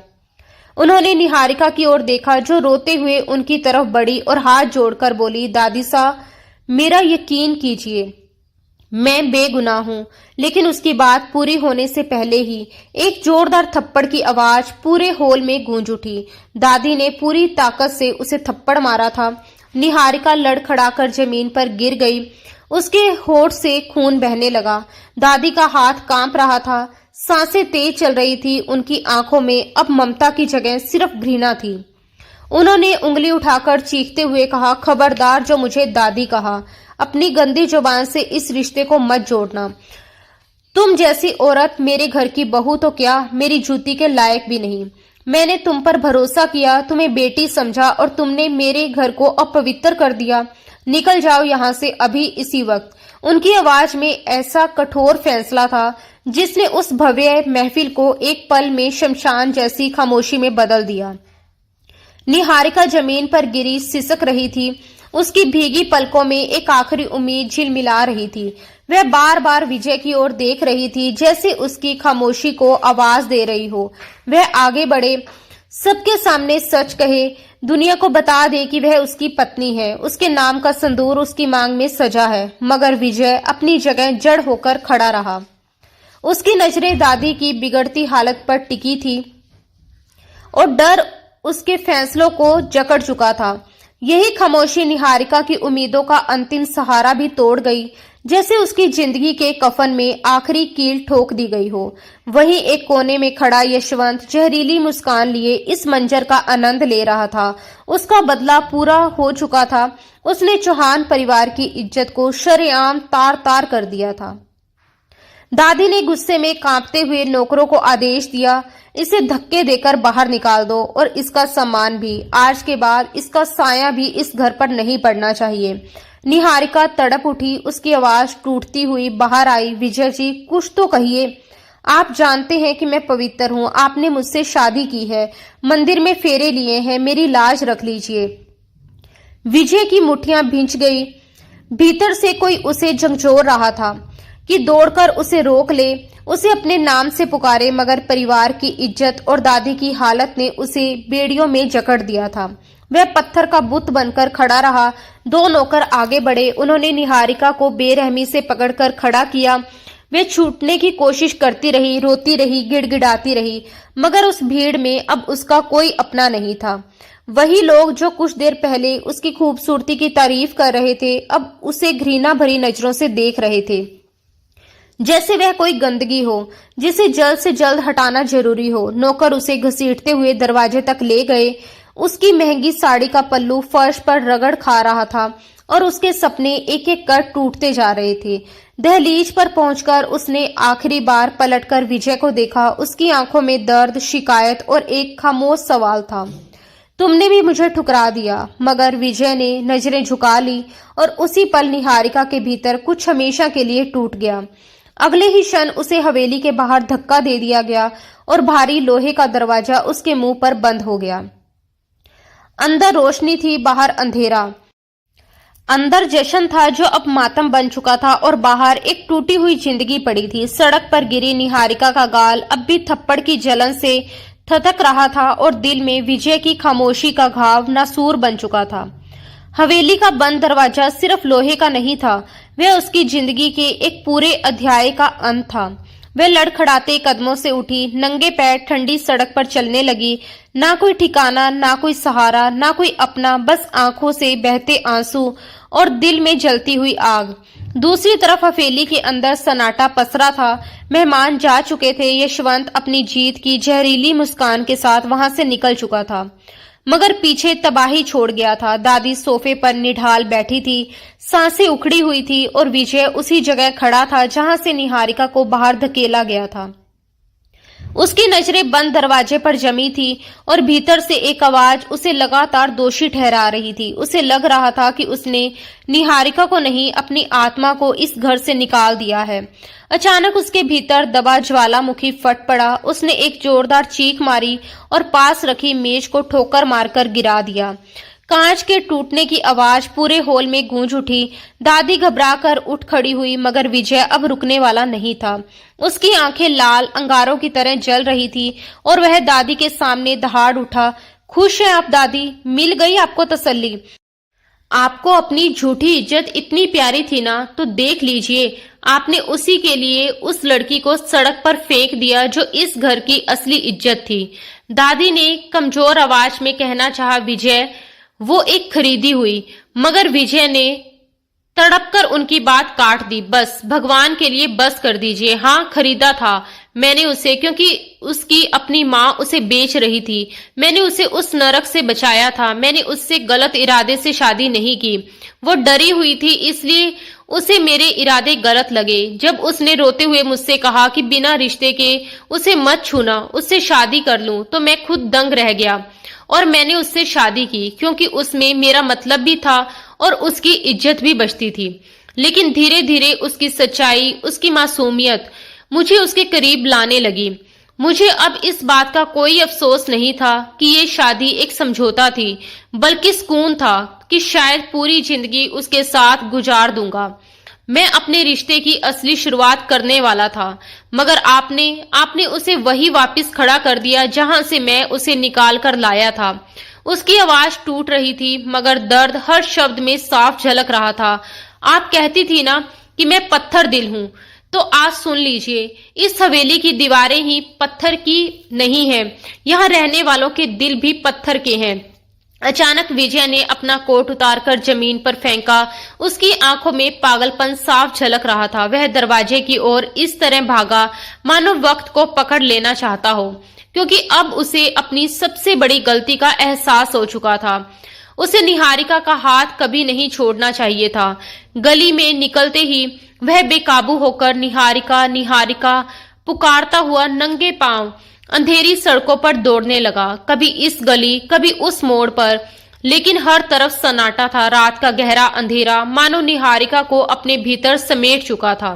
उन्होंने निहारिका की ओर देखा जो रोते हुए उनकी तरफ बढ़ी और हाथ जोड़कर बोली, दादी साहब, मेरा यकीन कीजिए, मैं बेगुनाह हूं। लेकिन उसकी बात पूरी होने से पहले ही एक जोरदार थप्पड़ की आवाज पूरे हॉल में गूंज उठी। दादी ने पूरी ताकत से उसे थप्पड़ मारा था। निहारिका लड़खड़ाकर जमीन पर गिर गई। उसके होठ से खून बहने लगा। दादी का हाथ कांप रहा था, सांसें तेज चल रही थी। उनकी आंखों में अब ममता की जगह सिर्फ घृणा थी। उन्होंने उंगली उठाकर चीखते हुए कहा, खबरदार जो मुझे दादी कहा। अपनी गंदी जुबान से इस रिश्ते को मत जोड़ना। तुम जैसी औरत मेरे घर की बहू तो क्या, मेरी जूती के लायक भी नहीं। मैंने तुम पर भरोसा किया, तुम्हें बेटी समझा और तुमने मेरे घर को अपवित्र कर दिया। निकल जाओ यहाँ से अभी, इसी वक्त। उनकी आवाज में ऐसा कठोर फैसला था जिसने उस भव्य महफिल को एक पल में शमशान जैसी खामोशी में बदल दिया। निहारिका जमीन पर गिरी सिसक रही थी। उसकी भीगी पलकों में एक आखिरी उम्मीद झिलमिला रही थी। वह बार बार विजय की ओर देख रही थी, जैसे उसकी खामोशी को आवाज दे रही हो। वह आगे बढ़े, सबके सामने सच कहे, दुनिया को बता दे कि वह उसकी पत्नी है, उसके नाम का संदूर उसकी मांग में सजा है। मगर विजय अपनी जगह जड़ होकर खड़ा रहा। उसकी नजरें दादी की बिगड़ती हालत पर टिकी थी और डर उसके फैसलों को जकड़ चुका था। यही खामोशी निहारिका की उम्मीदों का अंतिम सहारा भी तोड़ गई, जैसे उसकी जिंदगी के कफन में आखिरी कील ठोक दी गई हो। वहीं एक कोने में खड़ा यशवंत जहरीली मुस्कान लिए इस मंजर का आनंद ले रहा था। उसका बदला पूरा हो चुका था। उसने चौहान परिवार की इज्जत को शरेआम तार तार कर दिया था। दादी ने गुस्से में कांपते हुए नौकरों को आदेश दिया, इसे धक्के देकर बाहर निकाल दो और इसका सम्मान भी। आज के बाद इसका साया भी इस घर पर नहीं पड़ना चाहिए। निहारिका तड़प उठी, उसकी आवाज टूटती हुई बाहर आई, विजय जी, कुछ तो कहिए। आप जानते हैं कि मैं पवित्र हूँ, आपने मुझसे शादी की है, मंदिर में फेरे लिए हैं, मेरी लाज रख लीजिए। विजय की मुट्ठियां भींच गई। भीतर से कोई उसे झंझोर रहा था कि दौड़कर उसे रोक ले, उसे अपने नाम से पुकारे, मगर परिवार की इज्जत और दादी की हालत ने उसे बेड़ियों में जकड़ दिया था। वह पत्थर का बुत बनकर खड़ा रहा। दो नौकर आगे बढ़े, उन्होंने निहारिका को बेरहमी से पकड़कर खड़ा किया। वे छूटने की कोशिश करती रही, रोती रही, गिड़गिड़ाती रही, मगर उस भीड़ में अब उसका कोई अपना नहीं था। वही लोग जो कुछ देर पहले उसकी खूबसूरती की तारीफ कर रहे थे, अब उसे घृणा भरी नजरों से देख रहे थे, जैसे वह कोई गंदगी हो जिसे जल्द से जल्द हटाना जरूरी हो। नौकर उसे घसीटते हुए दरवाजे तक ले गए। उसकी महंगी साड़ी का पल्लू फर्श पर रगड़ खा रहा था और उसके सपने एक एक कर टूटते जा रहे थे। दहलीज पर पहुंचकर उसने आखिरी बार पलटकर विजय को देखा। उसकी आंखों में दर्द, शिकायत और एक खामोश सवाल था, तुमने भी मुझे ठुकरा दिया। मगर विजय ने नजरें झुका ली और उसी पल निहारिका के भीतर कुछ हमेशा के लिए टूट गया। अगले ही क्षण उसे हवेली के बाहर धक्का दे दिया गया और भारी लोहे का दरवाजा उसके मुंह पर बंद हो गया। अंदर रोशनी थी, बाहर अंधेरा। अंदर जश्न था जो अब मातम बन चुका था और बाहर एक टूटी हुई जिंदगी पड़ी थी। सड़क पर गिरी निहारिका का गाल अब भी थप्पड़ की जलन से थथक रहा था और दिल में विजय की खामोशी का घाव नासूर बन चुका था। हवेली का बंद दरवाजा सिर्फ लोहे का नहीं था, वह उसकी जिंदगी के एक पूरे अध्याय का अंत था। वह लड़खड़ाते कदमों से उठी, नंगे पैर ठंडी सड़क पर चलने लगी। ना कोई ठिकाना, ना कोई सहारा, ना कोई अपना, बस आंखों से बहते आंसू और दिल में जलती हुई आग। दूसरी तरफ हवेली के अंदर सन्नाटा पसरा था। मेहमान जा चुके थे। यशवंत अपनी जीत की जहरीली मुस्कान के साथ वहां से निकल चुका था, मगर पीछे तबाही छोड़ गया था। दादी सोफे पर निढाल बैठी थी, सांसें उखड़ी हुई थी और विजय उसी जगह खड़ा था जहां से निहारिका को बाहर धकेला गया था। उसकी नजरें बंद दरवाजे पर जमी थी और भीतर से एक आवाज उसे लगातार दोषी ठहरा रही थी। उसे लग रहा था कि उसने निहारिका को नहीं, अपनी आत्मा को इस घर से निकाल दिया है। अचानक उसके भीतर दबा ज्वालामुखी फट पड़ा। उसने एक जोरदार चीख मारी और पास रखी मेज को ठोकर मारकर गिरा दिया। कांच के टूटने की आवाज पूरे हॉल में गूंज उठी। दादी घबराकर उठ खड़ी हुई, मगर विजय अब रुकने वाला नहीं था। उसकी आंखें लाल अंगारों की तरह जल रही थी और वह दादी के सामने दहाड़ उठा। खुश हैं आप दादी? मिल गई आपको तसल्ली? आपको अपनी झूठी इज्जत इतनी प्यारी थी ना, तो देख लीजिए, आपने उसी के लिए उस लड़की को सड़क पर फेंक दिया जो इस घर की असली इज्जत थी। दादी ने कमजोर आवाज में कहना चाहा विजय, वो एक खरीदी हुई, मगर विजय ने तड़पकर उनकी बात काट दी। बस भगवान के लिए बस कर दीजिए। हाँ, खरीदा था मैंने उसे, क्योंकि उसकी अपनी माँ उसे बेच रही थी। मैंने उसे उस नरक से बचाया था। मैंने उससे गलत इरादे से शादी नहीं की। वो डरी हुई थी, इसलिए उसे मेरे इरादे गलत लगे। जब उसने रोते हुए मुझसे कहा कि बिना रिश्ते के उसे मत छूना, उससे शादी कर लूं, तो मैं खुद दंग रह गया और मैंने उससे शादी की, क्योंकि उसमें मेरा मतलब भी था और उसकी इज्जत भी बचती थी। लेकिन धीरे धीरे उसकी सच्चाई, उसकी मासूमियत मुझे उसके करीब लाने लगी। मुझे अब इस बात का कोई अफसोस नहीं था कि ये शादी एक समझौता थी, बल्कि सुकून था कि शायद पूरी जिंदगी उसके साथ गुजार दूंगा। मैं अपने रिश्ते की असली शुरुआत करने वाला था, मगर आपने उसे वही वापस खड़ा कर दिया जहां से मैं उसे निकाल कर लाया था। उसकी आवाज टूट रही थी, मगर दर्द हर शब्द में साफ झलक रहा था। आप कहती थी ना कि मैं पत्थर दिल हूं, तो आज सुन लीजिए, इस हवेली की दीवारें ही पत्थर की नहीं है, यहाँ रहने वालों के दिल भी पत्थर के हैं। अचानक विजय ने अपना कोट उतारकर जमीन पर फेंका। उसकी आंखों में पागलपन साफ झलक रहा था। वह दरवाजे की ओर इस तरह भागा मानो वक्त को पकड़ लेना चाहता हो, क्योंकि अब उसे अपनी सबसे बड़ी गलती का एहसास हो चुका था। उसे निहारिका का हाथ कभी नहीं छोड़ना चाहिए था। गली में निकलते ही वह बेकाबू होकर निहारिका निहारिका पुकारता हुआ नंगे पांव अंधेरी सड़कों पर दौड़ने लगा। कभी इस गली, कभी उस मोड़ पर, लेकिन हर तरफ सन्नाटा था। रात का गहरा अंधेरा मानो निहारिका को अपने भीतर समेट चुका था।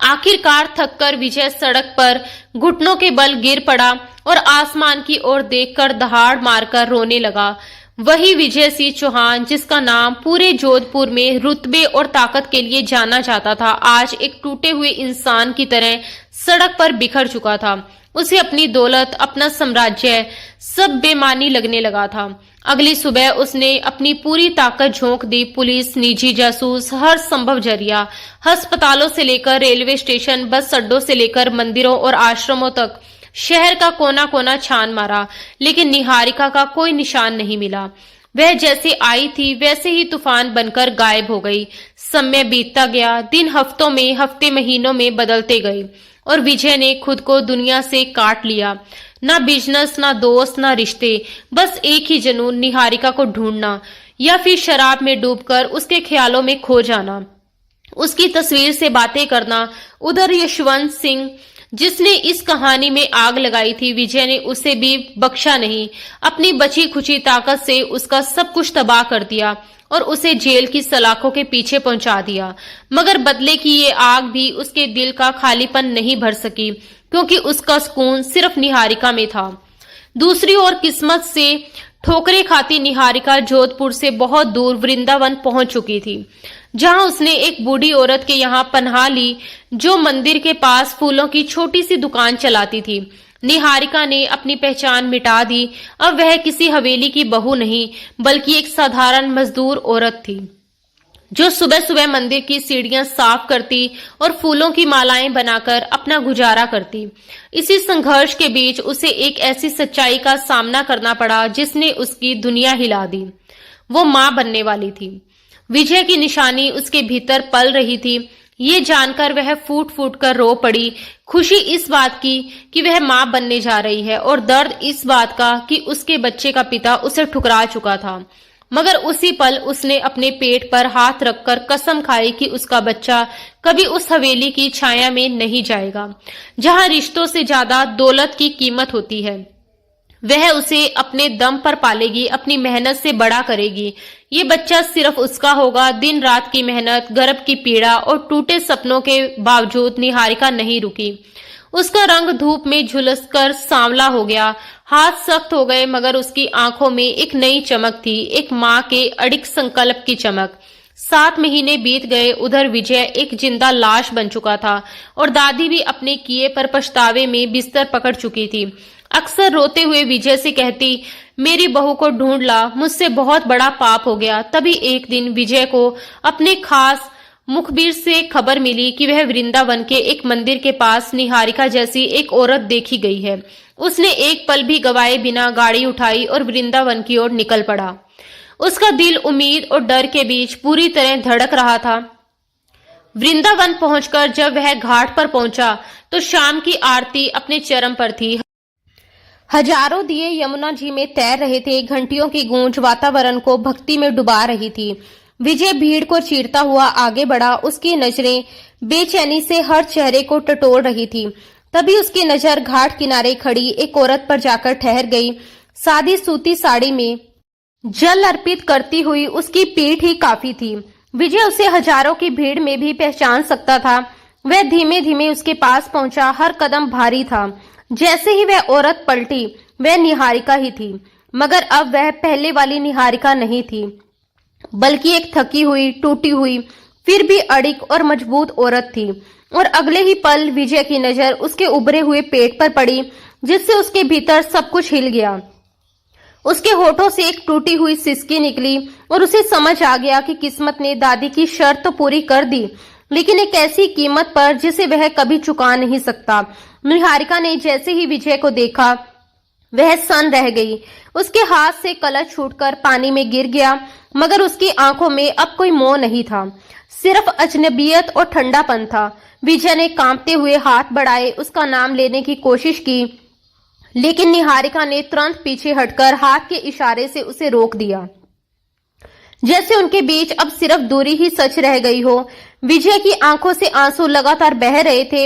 आखिरकार थककर विजय सड़क पर घुटनों के बल गिर पड़ा और आसमान की ओर देखकर दहाड़ मारकर रोने लगा। वही विजय सिंह चौहान, जिसका नाम पूरे जोधपुर में रुतबे और ताकत के लिए जाना जाता था, आज एक टूटे हुए इंसान की तरह सड़क पर बिखर चुका था। उसे अपनी दौलत, अपना साम्राज्य सब बेमानी लगने लगा था। अगली सुबह उसने अपनी पूरी ताकत झोंक दी। पुलिस, निजी जासूस, हर संभव जरिया, अस्पतालों से लेकर रेलवे स्टेशन, बस अड्डों से लेकर मंदिरों और आश्रमों तक शहर का कोना कोना छान मारा, लेकिन निहारिका का कोई निशान नहीं मिला। वह जैसे आई थी वैसे ही तूफान बनकर गायब हो गई। समय बीतता गया, दिन हफ्तों में, हफ्ते महीनों में बदलते गए और विजय ने खुद को दुनिया से काट लिया। ना बिजनेस, ना दोस्त, ना रिश्ते, बस एक ही जुनून, निहारिका को ढूंढना या फिर शराब में डूबकर उसके ख्यालों में खो जाना, उसकी तस्वीर से बातें करना। उधर यशवंत सिंह, जिसने इस कहानी में आग लगाई थी, विजय ने उसे भी बख्शा नहीं। अपनी बची खुची ताकत से उसका सब कुछ तबाह कर दिया और उसे जेल की सलाखों के पीछे पहुंचा दिया। मगर बदले की ये आग भी उसके दिल का खालीपन नहीं भर सकी, क्योंकि उसका सुकून सिर्फ निहारिका में था। दूसरी ओर किस्मत से ठोकरें खाती निहारिका जोधपुर से बहुत दूर वृंदावन पहुंच चुकी थी, जहां उसने एक बूढ़ी औरत के यहाँ पनाह ली, जो मंदिर के पास फूलों की छोटी सी दुकान चलाती थी। निहारिका ने अपनी पहचान मिटा दी। अब वह किसी हवेली की बहू नहीं, बल्कि एक साधारण मजदूर औरत थी, जो सुबह सुबह मंदिर की सीढ़ियां साफ करती और फूलों की मालाएं बनाकर अपना गुजारा करती। इसी संघर्ष के बीच उसे एक ऐसी सच्चाई का सामना करना पड़ा जिसने उसकी दुनिया हिला दी। वो मां बनने वाली थी। विजय की निशानी उसके भीतर पल रही थी। ये जानकर वह फूट फूट कर रो पड़ी। खुशी इस बात की कि वह मां बनने जा रही है, और दर्द इस बात का कि उसके बच्चे का पिता उसे ठुकरा चुका था। मगर उसी पल उसने अपने पेट पर हाथ रखकर कसम खाई कि उसका बच्चा कभी उस हवेली की छाया में नहीं जाएगा, जहां रिश्तों से ज्यादा दौलत की कीमत होती है। वह उसे अपने दम पर पालेगी, अपनी मेहनत से बड़ा करेगी। ये बच्चा सिर्फ उसका होगा। दिन रात की मेहनत, गर्भ की पीड़ा और टूटे सपनों के बावजूद निहारिका नहीं रुकी। उसका रंग धूप में झुलसकर सांवला हो गया, हाथ सख्त हो गए, मगर उसकी आंखों में एक नई चमक थी, एक मां के अडिग संकल्प की चमक। 7 महीने बीत गए। उधर विजय एक जिंदा लाश बन चुका था, और दादी भी अपने किए पर पछतावे में बिस्तर पकड़ चुकी थी। अक्सर रोते हुए विजय से कहती, मेरी बहू को ढूंढ ला, मुझसे बहुत बड़ा पाप हो गया। तभी एक दिन विजय को अपने खास मुखबिर से खबर मिली कि वह वृंदावन के एक मंदिर के पास निहारिका जैसी एक औरत देखी गई है। उसने एक पल भी गवाए बिना गाड़ी उठाई और वृंदावन की ओर निकल पड़ा। उसका दिल उम्मीद और डर के बीच पूरी तरह धड़क रहा था। वृंदावन पहुंचकर जब वह घाट पर पहुंचा तो शाम की आरती अपने चरम पर थी। हजारों दिए यमुना जी में तैर रहे थे। घंटियों की गूंज वातावरण को भक्ति में डुबा रही थी। विजय भीड़ को चीरता हुआ आगे बढ़ा। उसकी नजरें बेचैनी से हर चेहरे को टटोल रही थी। तभी उसकी नजर घाट किनारे खड़ी एक औरत पर जाकर ठहर गई। सादी सूती साड़ी में जल अर्पित करती हुई उसकी पीठ ही काफी थी। विजय उसे हजारों की भीड़ में भी पहचान सकता था। वह धीमे धीमे उसके पास पहुंचा। हर कदम भारी था। जैसे ही वह औरत पलटी, वह निहारिका ही थी, मगर अब वह पहले वाली निहारिका नहीं थी, बल्कि एक थकी हुई, टूटी हुई, फिर भी अडिग और मजबूत औरत थी। और अगले ही पल विजय की नजर उसके उभरे हुए पेट पर पड़ी, जिससे उसके भीतर सब कुछ हिल गया। उसके होठों से एक टूटी हुई सिसकी निकली, और उसे समझ आ गया कि किस्मत ने दादी की शर्त तो पूरी कर दी, लेकिन एक ऐसी कीमत पर जिसे वह कभी चुका नहीं सकता। निहारिका ने जैसे ही विजय को देखा, वह सन्न रह गई। उसके हाथ से कलश छूटकर पानी में गिर गया, मगर उसकी आंखों में अब कोई मोह नहीं था, सिर्फ अजनबियत और ठंडापन था। विजय ने कांपते हुए हाथ बढ़ाए, उसका नाम लेने की कोशिश की, लेकिन निहारिका ने तुरंत पीछे हटकर हाथ के इशारे से उसे रोक दिया, जैसे उनके बीच अब सिर्फ दूरी ही सच रह गई हो। विजय की आंखों से आंसू लगातार बह रहे थे।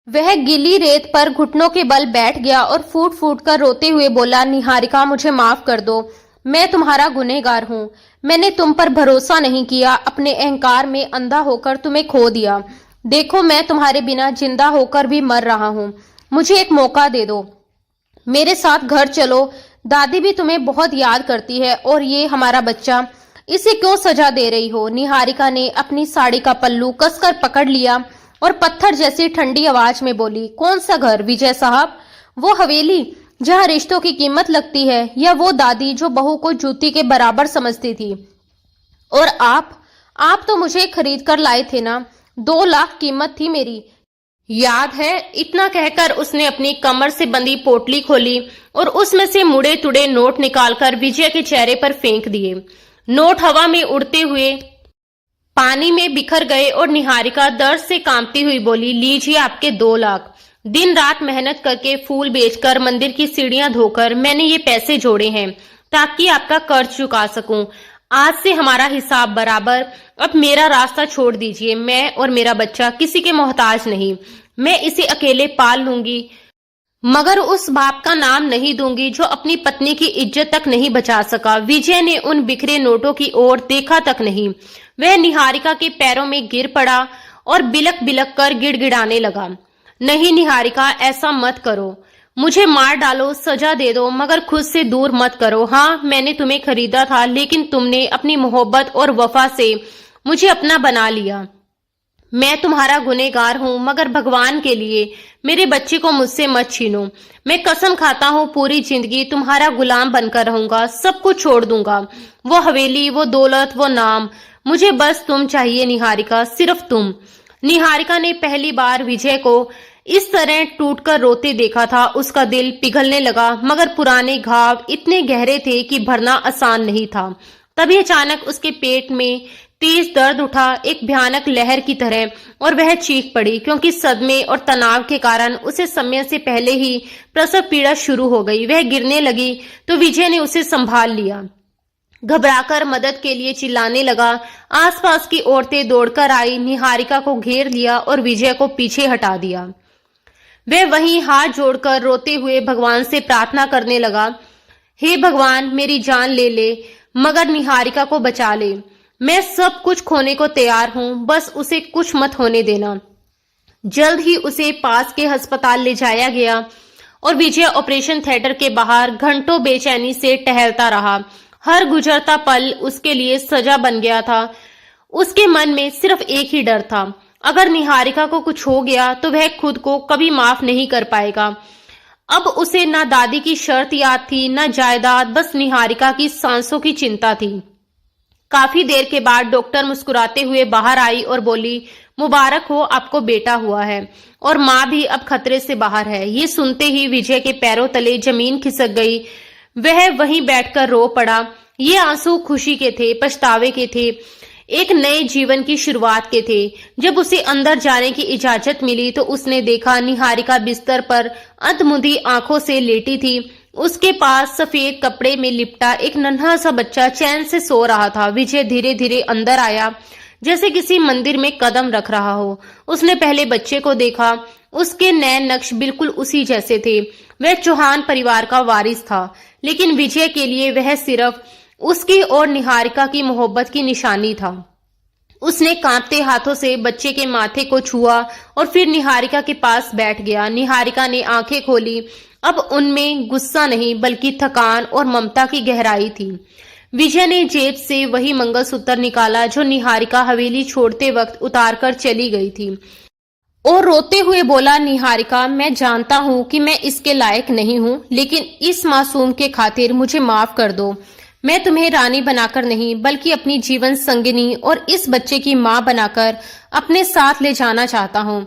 वह गीली रेत पर घुटनों के बल बैठ गया और फूट फूट कर रोते हुए बोला, निहारिका, मुझे माफ कर दो। मैं तुम्हारा गुनहगार हूँ। मैंने तुम पर भरोसा नहीं किया, अपने अहंकार में अंधा होकर तुम्हें खो दिया। देखो, मैं तुम्हारे बिना जिंदा होकर भी मर रहा हूँ। मुझे एक मौका दे दो, मेरे साथ घर चलो। दादी भी तुम्हें बहुत याद करती है, और ये हमारा बच्चा, इसे क्यों सजा दे रही हो? निहारिका ने अपनी साड़ी का पल्लू कसकर पकड़ लिया और पत्थर जैसी ठंडी आवाज में बोली, कौन सा घर विजय साहब? वो हवेली जहां रिश्तों की कीमत लगती है, या वो दादी जो बहू को जूती के बराबर समझती थी? और आप तो मुझे खरीद कर लाए थे ना, 2 लाख कीमत थी मेरी, याद है? इतना कहकर उसने अपनी कमर से बंधी पोटली खोली और उसमें से मुड़े तुड़े नोट निकालकर विजय के चेहरे पर फेंक दिए। नोट हवा में उड़ते हुए पानी में बिखर गए, और निहारिका दर्द से कांपती हुई बोली, लीजिए आपके 2 लाख। दिन रात मेहनत करके, फूल बेचकर, मंदिर की सीढ़ियां धोकर मैंने ये पैसे जोड़े हैं, ताकि आपका कर्ज चुका सकूं। आज से हमारा हिसाब बराबर। अब मेरा रास्ता छोड़ दीजिए। मैं और मेरा बच्चा किसी के मोहताज नहीं। मैं इसे अकेले पाल लूंगी। मगर उस बाप का नाम नहीं दूंगी जो अपनी पत्नी की इज्जत तक नहीं बचा सका। विजय ने उन बिखरे नोटों की ओर देखा तक नहीं। वह निहारिका के पैरों में गिर पड़ा और बिलक बिलक कर गिड़गिड़ाने लगा। नहीं निहारिका, ऐसा मत करो। मुझे मार डालो, सजा दे दो, मगर खुद से दूर मत करो। हाँ, मैंने तुम्हें खरीदा था, लेकिन तुमने अपनी मोहब्बत और वफा से मुझे अपना बना लिया। मैं तुम्हारा गुनहगार हूं, मगर भगवान के लिए मेरे बच्चे को मुझसे मत छीनो। मैं कसम खाता हूं पूरी जिंदगी तुम्हारा गुलाम बनकर रहूंगा, सब कुछ छोड़ दूंगा। वो हवेली, वो दौलत, वो नाम, मुझे बस तुम चाहिए निहारिका, सिर्फ तुम। निहारिका ने पहली बार विजय को इस तरह टूटकर रोते देखा था। उसका दिल पिघलने लगा, मगर पुराने घाव इतने गहरे थे कि भरना आसान नहीं था। तभी अचानक उसके पेट में तेज दर्द उठा, एक भयानक लहर की तरह, और वह चीख पड़ी, क्योंकि सदमे और तनाव के कारण उसे समय से पहले ही प्रसव पीड़ा शुरू हो गई। वह गिरने लगी तो विजय ने उसे संभाल लिया। घबराकर मदद के लिए चिल्लाने लगा। आसपास की औरतें दौड़कर आई, निहारिका को घेर लिया और विजय को पीछे हटा दिया। वह वहीं हाथ जोड़कर रोते हुए भगवान से प्रार्थना करने लगा, हे भगवान, मेरी जान ले ले, मगर निहारिका को बचा ले। मैं सब कुछ खोने को तैयार हूं, बस उसे कुछ मत होने देना। जल्द ही उसे पास के अस्पताल ले जाया गया और विजय ऑपरेशन थिएटर के बाहर घंटों बेचैनी से टहलता रहा। हर गुजरता पल उसके लिए सजा बन गया था। उसके मन में सिर्फ एक ही डर था, अगर निहारिका को कुछ हो गया तो वह खुद को कभी माफ नहीं कर पाएगा। अब उसे ना दादी की शर्त याद थी, ना जायदाद, बस निहारिका की सांसों की चिंता थी। काफी देर के बाद डॉक्टर मुस्कुराते हुए बाहर आई और बोली, मुबारक हो, आपको बेटा हुआ है और माँ भी अब खतरे से बाहर है। ये सुनते ही विजय के पैरों तले जमीन खिसक गई। वह वहीं बैठकर रो पड़ा। ये आंसू खुशी के थे, पछतावे के थे, एक नए जीवन की शुरुआत के थे। जब उसे अंदर जाने की इजाजत मिली तो उसने देखा निहारिका बिस्तर पर अंधमुंधी आंखों से लेटी थी। उसके पास सफेद कपड़े में लिपटा एक नन्हा सा बच्चा चैन से सो रहा था। विजय धीरे धीरे अंदर आया, जैसे किसी मंदिर में कदम रख रहा हो। उसने पहले बच्चे को देखा। उसके नैन नक्श बिल्कुल उसी जैसे थे। वह चौहान परिवार का वारिस था, लेकिन विजय के लिए वह सिर्फ उसकी और निहारिका की मोहब्बत की निशानी था। उसने कांपते हाथों से बच्चे के माथे को छुआ और फिर निहारिका के पास बैठ गया। निहारिका ने आंखें खोली। अब उनमें गुस्सा नहीं, बल्कि थकान और ममता की गहराई थी। विजय ने जेब से वही मंगलसूत्र निकाला जो निहारिका हवेली छोड़ते वक्त उतारकर चली गई थी, और रोते हुए बोला, निहारिका, मैं जानता हूं कि मैं इसके लायक नहीं हूं, लेकिन इस मासूम के खातिर मुझे माफ कर दो। मैं तुम्हें रानी बनाकर नहीं, बल्कि अपनी जीवन संगिनी और इस बच्चे की मां बनाकर अपने साथ ले जाना चाहता हूं।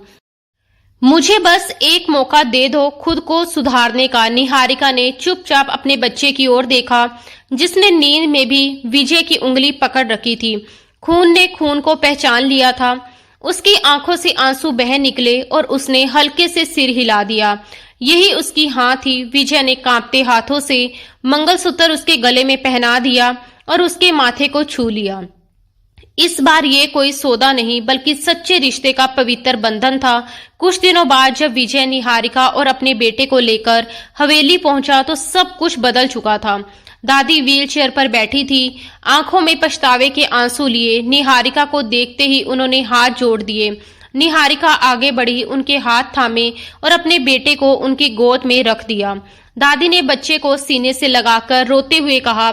मुझे बस एक मौका दे दो खुद को सुधारने का। निहारिका ने चुपचाप अपने बच्चे की ओर देखा, जिसने नींद में भी विजय की उंगली पकड़ रखी थी। खून ने खून को पहचान लिया था। उसकी आंखों से आंसू बह निकले और उसने हल्के से सिर हिला दिया। यही उसकी हाँ थी। विजय ने कांपते हाथों से मंगलसूत्र उसके गले में पहना दिया और उसके माथे को छू लिया। इस बार ये कोई सौदा नहीं, बल्कि सच्चे रिश्ते का पवित्र बंधन था। कुछ दिनों बाद जब विजय निहारिका और अपने बेटे को लेकर हवेली पहुंचा तो सब कुछ बदल चुका था। दादी व्हीलचेयर पर बैठी थी, आंखों में पछतावे के आंसू लिए। निहारिका को देखते ही उन्होंने हाथ जोड़ दिए। निहारिका आगे बढ़ी, उनके हाथ थामे और अपने बेटे को उनकी गोद में रख दिया। दादी ने बच्चे को सीने से लगाकर रोते हुए कहा,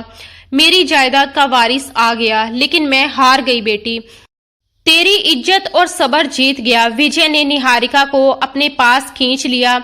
मेरी जायदाद का वारिस आ गया, लेकिन मैं हार गई बेटी। तेरी इज्जत और सब्र जीत गया। विजय ने निहारिका को अपने पास खींच लिया।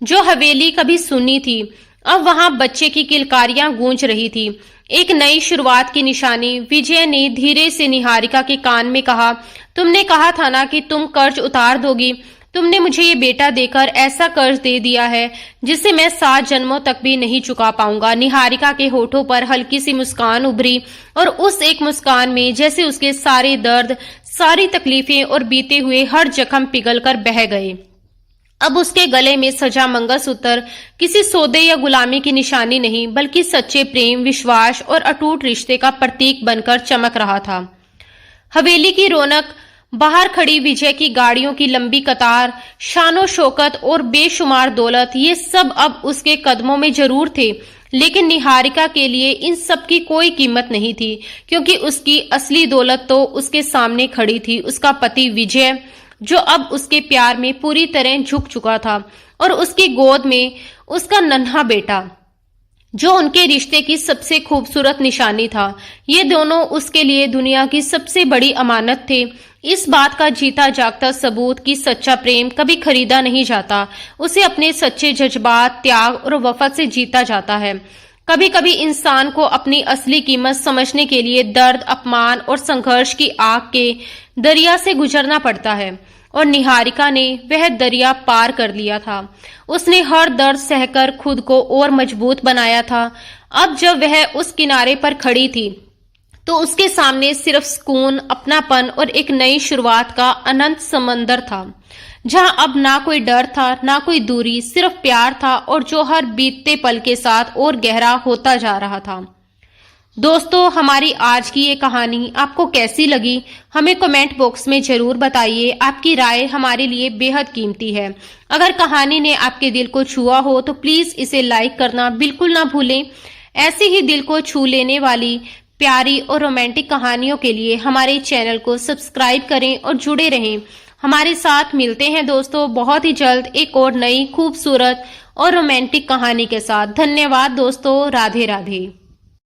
जो हवेली कभी सुनी थी, अब वहां बच्चे की किलकारियां गूंज रही थी। एक नई शुरुआत की निशानी। विजय ने धीरे से निहारिका के कान में कहा, तुमने कहा था ना कि तुम कर्ज उतार दोगी। तुमने मुझे ये बेटा देकर ऐसा कर्ज दे दिया है जिसे मैं 7 जन्मों तक भी नहीं चुका पाऊंगा। निहारिका के होठों पर हल्की सी मुस्कान उभरी और उस एक मुस्कान में जैसे उसके सारे दर्द, सारी तकलीफें और बीते हुए हर जख्म पिघलकर बह गए। अब उसके गले में सजा मंगलसूत्र किसी सौदे या गुलामी की निशानी नहीं, बल्कि सच्चे प्रेम, विश्वास और अटूट रिश्ते का प्रतीक बनकर चमक रहा था। हवेली की रौनक बाहर खड़ी विजय की गाड़ियों की लंबी कतार, शानो शौकत और बेशुमार दौलत, ये सब अब उसके कदमों में जरूर थे, लेकिन निहारिका के लिए इन सब की कोई कीमत नहीं थी, क्योंकि उसकी असली दौलत तो उसके सामने खड़ी थी, उसका पति विजय, जो अब उसके प्यार में पूरी तरह झुक चुका था, और उसकी गोद में उसका नन्हा बेटा, जो उनके रिश्ते की सबसे खूबसूरत निशानी था। ये दोनों उसके लिए दुनिया की सबसे बड़ी अमानत थे। इस बात का जीता जागता सबूत कि सच्चा प्रेम कभी खरीदा नहीं जाता, उसे अपने सच्चे जज्बात, त्याग और वफा से जीता जाता है। कभी कभी इंसान को अपनी असली कीमत समझने के लिए दर्द, अपमान और संघर्ष की आग के दरिया से गुजरना पड़ता है, और निहारिका ने वह दरिया पार कर लिया था। उसने हर दर्द सहकर खुद को और मजबूत बनाया था। अब जब वह उस किनारे पर खड़ी थी, तो उसके सामने सिर्फ सुकून, अपनापन और एक नई शुरुआत का अनंत समंदर था, जहां अब ना कोई डर था, ना कोई दूरी, सिर्फ प्यार था, और जो हर बीतते पल के साथ और गहरा होता जा रहा था। दोस्तों, हमारी आज की ये कहानी आपको कैसी लगी, हमें कमेंट बॉक्स में जरूर बताइए। आपकी राय हमारे लिए बेहद कीमती है। अगर कहानी ने आपके दिल को छुआ हो तो प्लीज इसे लाइक करना बिल्कुल ना भूलें। ऐसी ही दिल को छू लेने वाली प्यारी और रोमांटिक कहानियों के लिए हमारे चैनल को सब्सक्राइब करें और जुड़े रहें। हमारे साथ मिलते हैं दोस्तों बहुत ही जल्द एक और नई खूबसूरत और रोमांटिक कहानी के साथ। धन्यवाद दोस्तों, राधे राधे।